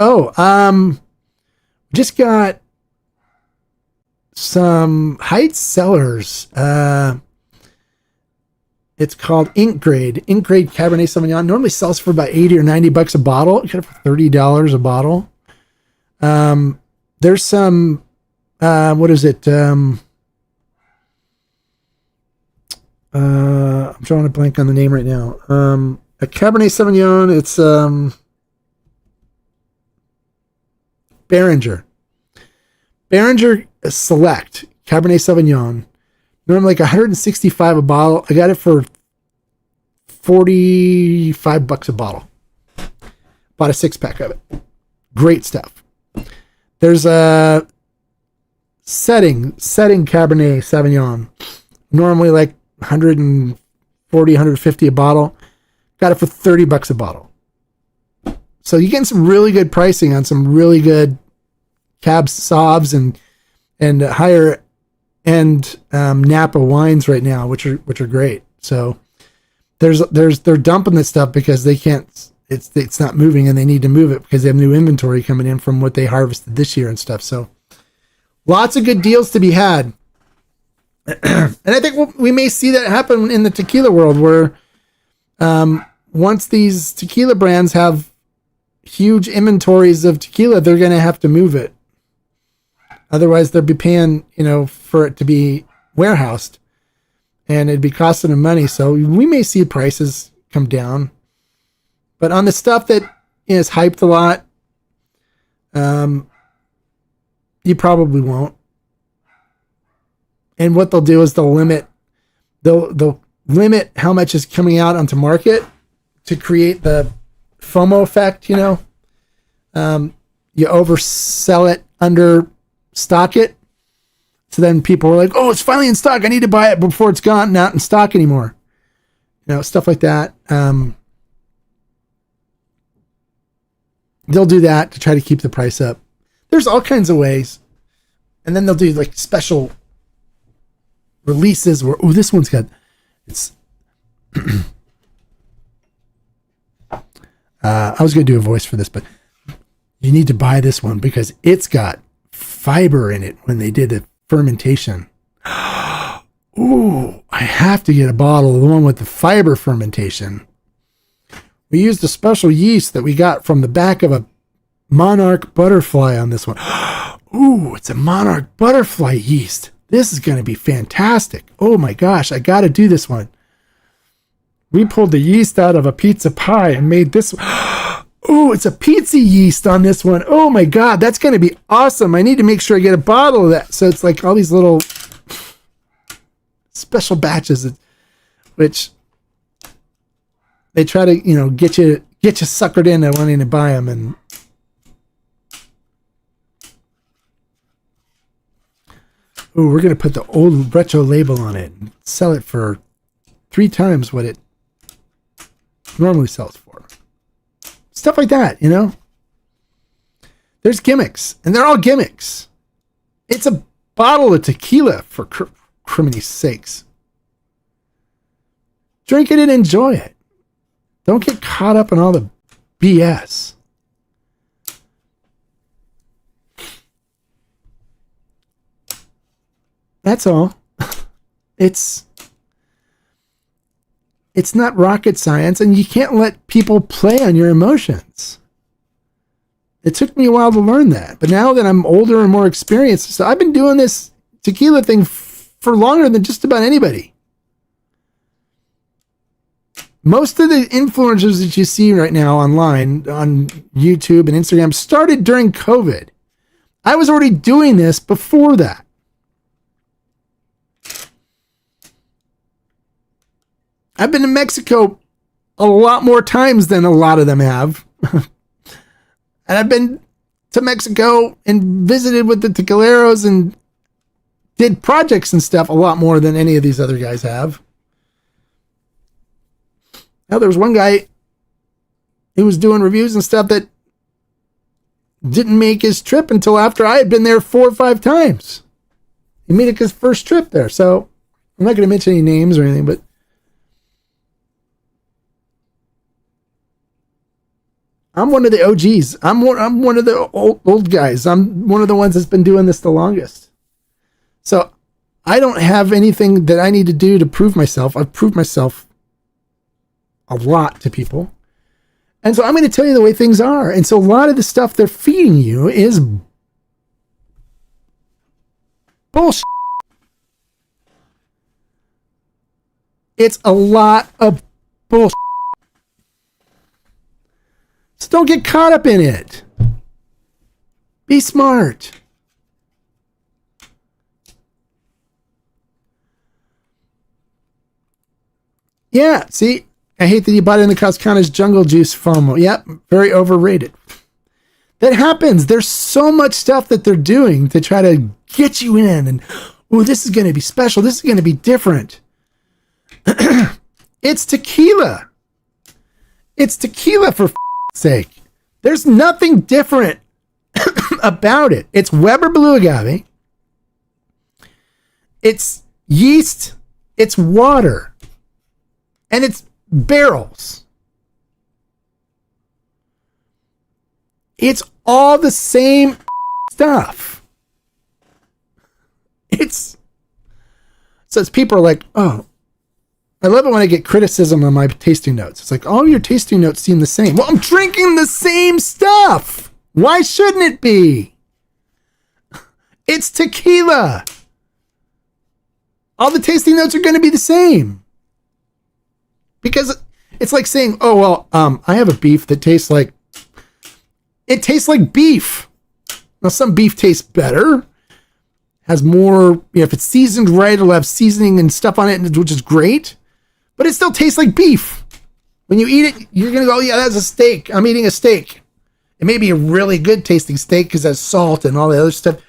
Just got some Heights Cellars. It's called Ink Grade Cabernet Sauvignon. Normally sells for about $80 or $90 a bottle. You get it for $30 a bottle. There's some, what is it? I'm drawing a blank on the name right now. A Cabernet Sauvignon. It's Behringer Select Cabernet Sauvignon. Normally like $165 a bottle. I got it for $45 a bottle. Bought a 6-pack of it. Great stuff. There's a setting Cabernet Sauvignon. Normally like $140, $150 a bottle. Got it for $30 a bottle. So you're getting some really good pricing on some really good Cab Sauvs and higher end Napa wines right now, which are great. So they're dumping this stuff because they can't. It's not moving, and they need to move it because they have new inventory coming in from what they harvested this year and stuff. So lots of good deals to be had. And I think we may see that happen in the tequila world, where once these tequila brands have huge inventories of tequila, they're going to have to move it. Otherwise, they'll be paying, for it to be warehoused, and it'd be costing them money. So we may see prices come down, but on the stuff that is hyped a lot, you probably won't. And what they'll do is they'll limit how much is coming out onto market to create the FOMO effect. You oversell it, understock it, so then people are like, "Oh, it's finally in stock. I need to buy it before it's not in stock anymore." Stuff like that. They'll do that to try to keep the price up. There's all kinds of ways, and then they'll do like special releases where, this one's got it's. I was going to do a voice for this, but you need to buy this one because it's got fiber in it when they did the fermentation. Ooh, I have to get a bottle of the one with the fiber fermentation. We used a special yeast that we got from the back of a monarch butterfly on this one. Ooh, it's a monarch butterfly yeast. This is going to be fantastic. Oh my gosh, I got to do this one. We pulled the yeast out of a pizza pie and made this. Oh, it's a pizza yeast on this one. Oh my God, that's going to be awesome. I need to make sure I get a bottle of that. So it's like all these little special batches, which they try to, get you suckered into wanting to buy them. And ooh, we're going to put the old retro label on it and sell it for 3 times what it normally sells for. Stuff like that, There's gimmicks, and they're all gimmicks. It's a bottle of tequila, for criminy sakes. Drink it and enjoy it. Don't get caught up in all the BS. That's all. It's not rocket science, and you can't let people play on your emotions. It took me a while to learn that, but now that I'm older and more experienced, so I've been doing this tequila thing for longer than just about anybody. Most of the influencers that you see right now online on YouTube and Instagram started during COVID. I was already doing this before that. I've been to Mexico a lot more times than a lot of them have. And I've been to Mexico and visited with the tequileros and did projects and stuff a lot more than any of these other guys have. Now, there was one guy who was doing reviews and stuff that didn't make his trip until after I had been there 4 or 5 times. He made it his first trip there. So I'm not going to mention any names or anything, but I'm one of the OGs. I'm one of the old guys. I'm one of the ones that's been doing this the longest. So I don't have anything that I need to do to prove myself. I've proved myself a lot to people. And so I'm going to tell you the way things are. And so a lot of the stuff they're feeding you is bullshit. It's a lot of bullshit. So don't get caught up in it. Be smart. Yeah, see, I hate that you bought it in the Coscana's Jungle Juice FOMO. Yep, very overrated. That happens. There's so much stuff that they're doing to try to get you in. And, oh, this is going to be special. This is going to be different. It's tequila. It's tequila, for sake. There's nothing different about it. It's Weber Blue Agave. It's yeast. It's water. And it's barrels. It's all the same stuff. So people are like, oh, I love it when I get criticism on my tasting notes. It's like, all your tasting notes seem the same. Well, I'm drinking the same stuff. Why shouldn't it be? It's tequila. All the tasting notes are going to be the same. Because it's like saying, oh, well, I have a beef that tastes like beef. Now, some beef tastes better, has more, if it's seasoned right, it'll have seasoning and stuff on it, which is great, but it still tastes like beef. When you eat it, you're going to go, yeah, that's a steak. I'm eating a steak. It may be a really good tasting steak because it has salt and all the other stuff,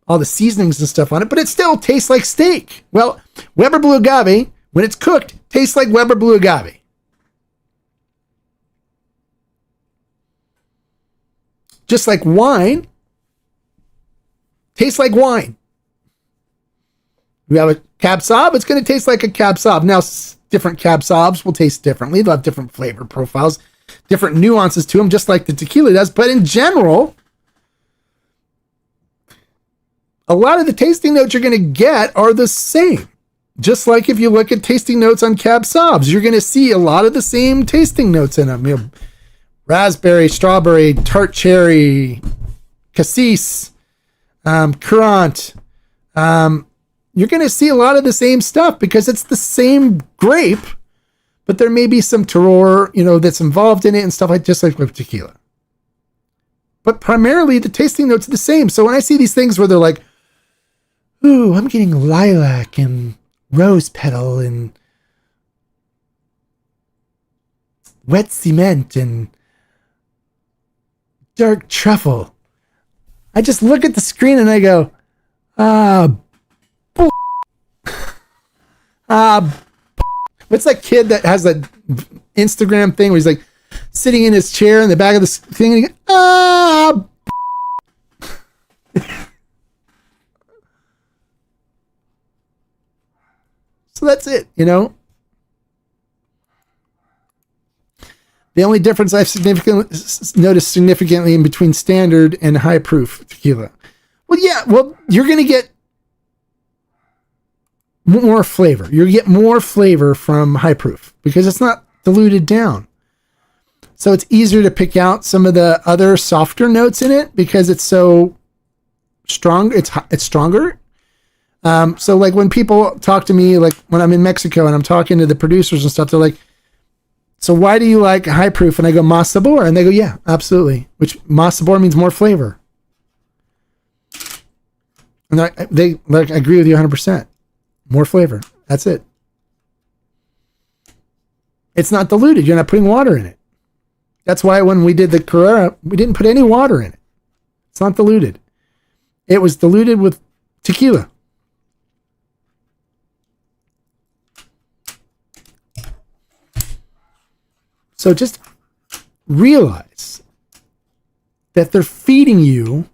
all the seasonings and stuff on it, but it still tastes like steak. Well, Weber Blue Agave, when it's cooked, tastes like Weber Blue Agave. Just like wine, tastes like wine. We have a Cab Sauv, it's going to taste like a Cab Sauv. Now, different Cab Sauvs will taste differently. They'll have different flavor profiles, different nuances to them, just like the tequila does. But in general, a lot of the tasting notes you're going to get are the same. Just like if you look at tasting notes on Cab Sauvs, you're going to see a lot of the same tasting notes in them. You know, raspberry, strawberry, tart cherry, cassis, currant. You're going to see a lot of the same stuff because it's the same grape, but there may be some terroir, you know, that's involved in it and stuff like just like with tequila. But primarily the tasting notes are the same. So when I see these things where they're like, ooh, I'm getting lilac and rose petal and wet cement and dark truffle, I just look at the screen and I go, what's that kid that has that Instagram thing where he's like sitting in his chair in the back of the thing and he goes, So that's it, you know. The only difference I've noticed significantly in between standard and high proof tequila. Well, you're going to get more flavor. You get more flavor from high proof because it's not diluted down. So it's easier to pick out some of the other softer notes in it because it's so strong. It's stronger. So like when people talk to me, like when I'm in Mexico and I'm talking to the producers and stuff, they're like, so why do you like high proof? And I go, más sabor. And they go, yeah, absolutely. Which más sabor means more flavor. And I agree with you 100%. More flavor. That's it. It's not diluted. You're not putting water in it. That's why when we did the Carrera, we didn't put any water in it. It's not diluted. It was diluted with tequila. So just realize that they're feeding you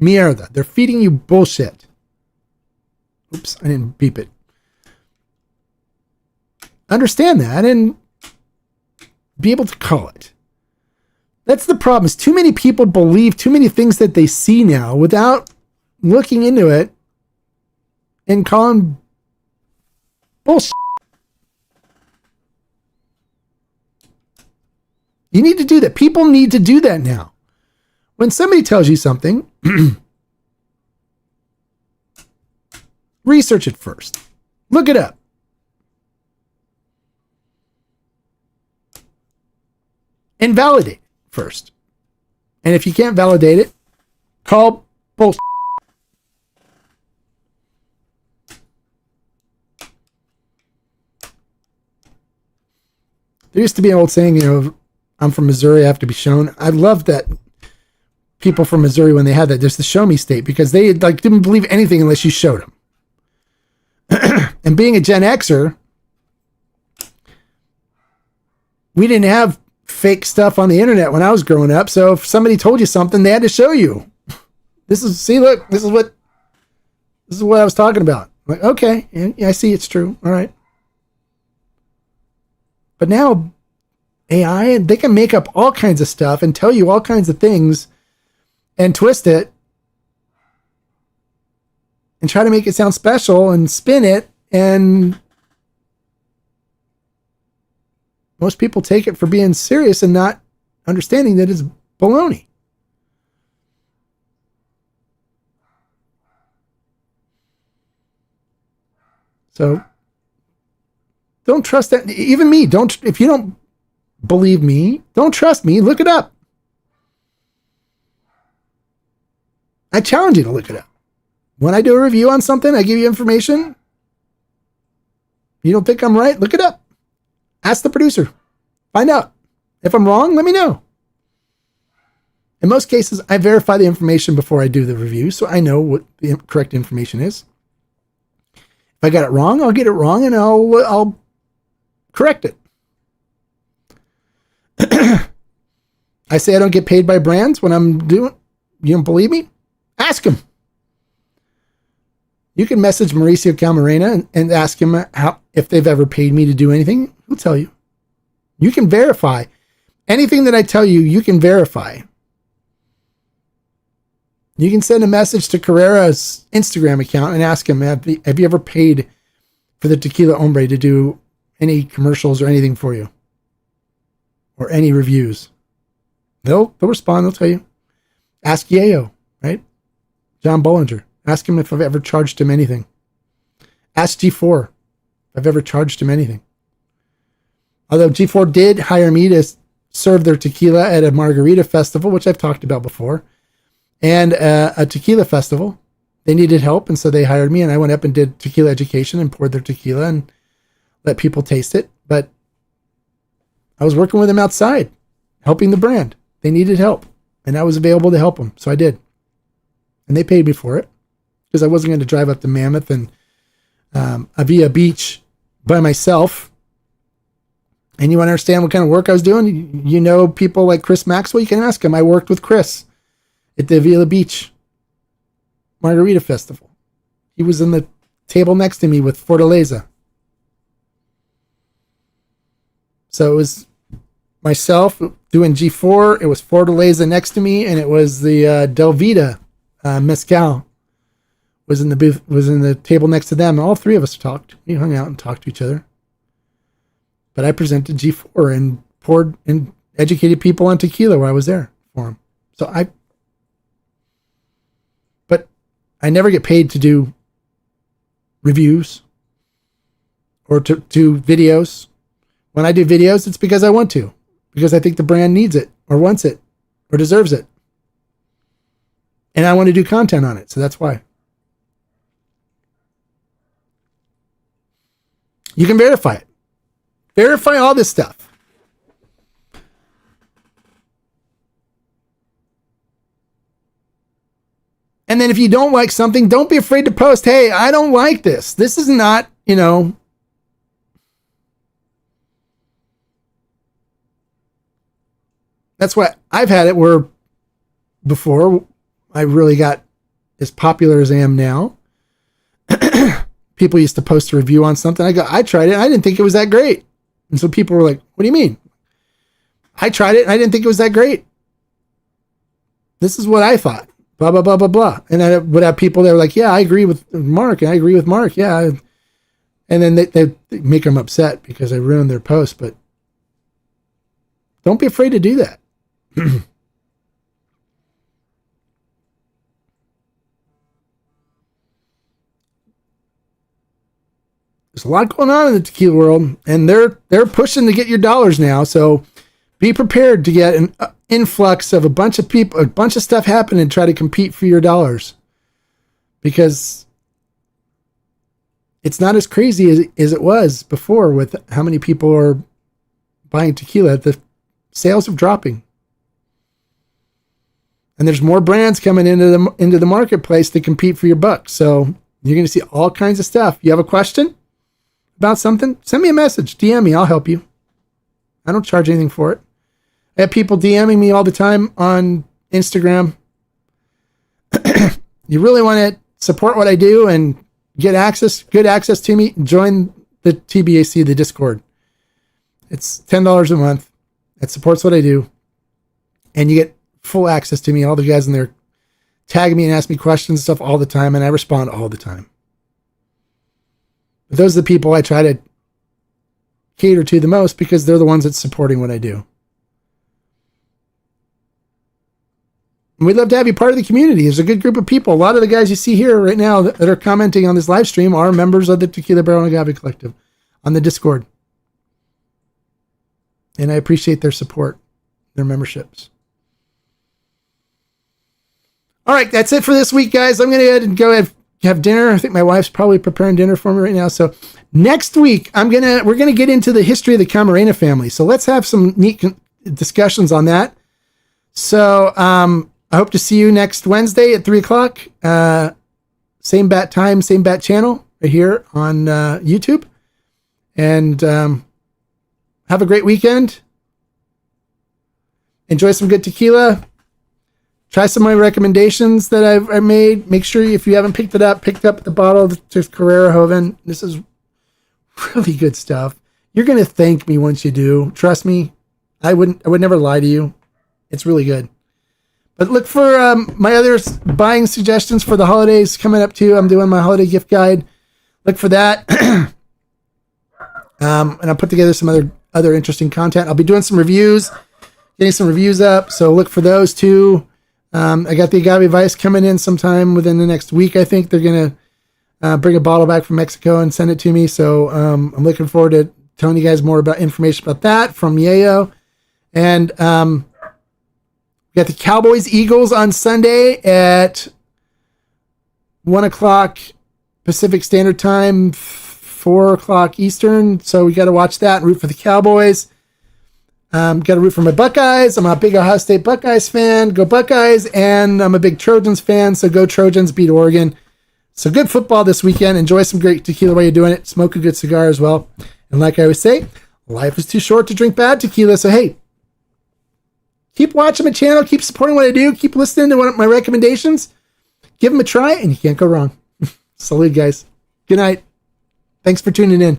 mierda. They're feeding you bullshit. Oops, I didn't beep it. Understand that and be able to call it. That's the problem. Is too many people believe too many things that they see now without looking into it and calling bullshit. You need to do that. People need to do that now. When somebody tells you something, research it first. Look it up. And validate it first. And if you can't validate it, call bullshit. There used to be an old saying, you know, I'm from Missouri, I have to be shown. I love that people from Missouri, when they had that, there's the show me state, because they like didn't believe anything unless you showed them. And being a Gen Xer, we didn't have fake stuff on the internet when I was growing up. So if somebody told you something, they had to show you. This is what I was talking about. I'm like, okay, yeah, I see it's true. All right. But now AI, they can make up all kinds of stuff and tell you all kinds of things and twist it and try to make it sound special and spin it. And most people take it for being serious and not understanding that it's baloney. So don't trust that. Even me, if you don't believe me, don't trust me, look it up. I challenge you to look it up. When I do a review on something, I give you information. You don't think I'm right? Look it up. Ask the producer. Find out. If I'm wrong, let me know. In most cases, I verify the information before I do the review, so I know what the correct information is. If I got it wrong, I'll get it wrong and I'll correct it. I say I don't get paid by brands when I'm doing. You don't believe me? Ask him. You can message Mauricio Camarena and ask him if they've ever paid me to do anything. He'll tell you. You can verify anything that I tell you. You can verify. You can send a message to Carrera's Instagram account and ask him, have you ever paid for the Tequila Hombre to do any commercials or anything for you? Or any reviews? They'll respond. They'll tell you. Ask Yayo, right? John Bollinger. Ask him if I've ever charged him anything. Ask G4 if I've ever charged him anything. Although G4 did hire me to serve their tequila at a margarita festival, which I've talked about before, and a tequila festival. They needed help, and so they hired me, and I went up and did tequila education and poured their tequila and let people taste it. But I was working with them outside, helping the brand. They needed help, and I was available to help them, so I did. And they paid me for it because I wasn't going to drive up to Mammoth and Avia Beach by myself. And you want to understand what kind of work I was doing? You know people like Chris Maxwell? You can ask him. I worked with Chris at the Avila Beach Margarita Festival. He was in the table next to me with Fortaleza. So it was myself doing G4. It was Fortaleza next to me, and it was the Del Vida Mezcal was in the booth, was in the table next to them. All three of us talked. We hung out and talked to each other. But I presented G4 and poured and educated people on tequila while I was there for them. But I never get paid to do reviews or to do videos. When I do videos, it's because I want to, because I think the brand needs it or wants it or deserves it. And I want to do content on it. So that's why. You can verify it. Verify all this stuff. And then if you don't like something, don't be afraid to post, hey, I don't like this. This is not, that's why I've had it where before I really got as popular as I am now. People used to post a review on something. I tried it. And I didn't think it was that great. And so people were like, what do you mean? I tried it and I didn't think it was that great. This is what I thought. Blah, blah, blah, blah, blah. And I would have people that were like, yeah, I agree with Mark. And I agree with Mark. Yeah. And then they make them upset because I ruined their post. But don't be afraid to do that. There's a lot going on in the tequila world, and they're pushing to get your dollars now. So be prepared to get an influx of a bunch of people, a bunch of stuff happen and try to compete for your dollars, because it's not as crazy as it was before with how many people are buying tequila. The sales are dropping, and there's more brands coming into the marketplace to compete for your buck. So you're going to see all kinds of stuff. You have a question about something, send me a message, DM me, I'll help you. I don't charge anything for it. I have people DMing me all the time on Instagram. You really want to support what I do and get good access to me, join the TBAC, the Discord. It's $10 a month. It supports what I do. And you get full access to me. All the guys in there tag me and ask me questions and stuff all the time, and I respond all the time. But those are the people I try to cater to the most because they're the ones that's supporting what I do. And we'd love to have you part of the community. There's a good group of people. A lot of the guys you see here right now that are commenting on this live stream are members of the Tequila Barrel and Agave Collective on the Discord. And I appreciate their support, their memberships. All right, that's it for this week, guys. I'm going to go ahead and have dinner. I think my wife's probably preparing dinner for me right now. So next week, we're gonna get into the history of the Camarena family. So let's have some neat discussions on that. So I hope to see you next Wednesday at 3:00. Same bat time, same bat channel right here on YouTube. And have a great weekend. Enjoy some good tequila. Try some of my recommendations that I made. Make sure if you haven't picked up the bottle to Carrera Joven. This is really good stuff. You're going to thank me once you do. Trust me. I would never lie to you. It's really good. But look for my other buying suggestions for the holidays coming up too. I'm doing my holiday gift guide. Look for that. And I'll put together some other interesting content. I'll be doing some reviews, getting some reviews up. So look for those too. I got the agave vice coming in sometime within the next week. I think they're going to bring a bottle back from Mexico and send it to me. So I'm looking forward to telling you guys more about information about that from Yayo. And we got the Cowboys Eagles on Sunday at 1 o'clock Pacific Standard Time, 4 o'clock Eastern. So we got to watch that and root for the Cowboys. Got to root for my Buckeyes. I'm a big Ohio State Buckeyes fan. Go Buckeyes. And I'm a big Trojans fan. So go Trojans, beat Oregon. So good football this weekend. Enjoy some great tequila while you're doing it. Smoke a good cigar as well. And like I always say, life is too short to drink bad tequila. So hey, keep watching my channel. Keep supporting what I do. Keep listening to one of my recommendations. Give them a try and you can't go wrong. Salute, guys. Good night. Thanks for tuning in.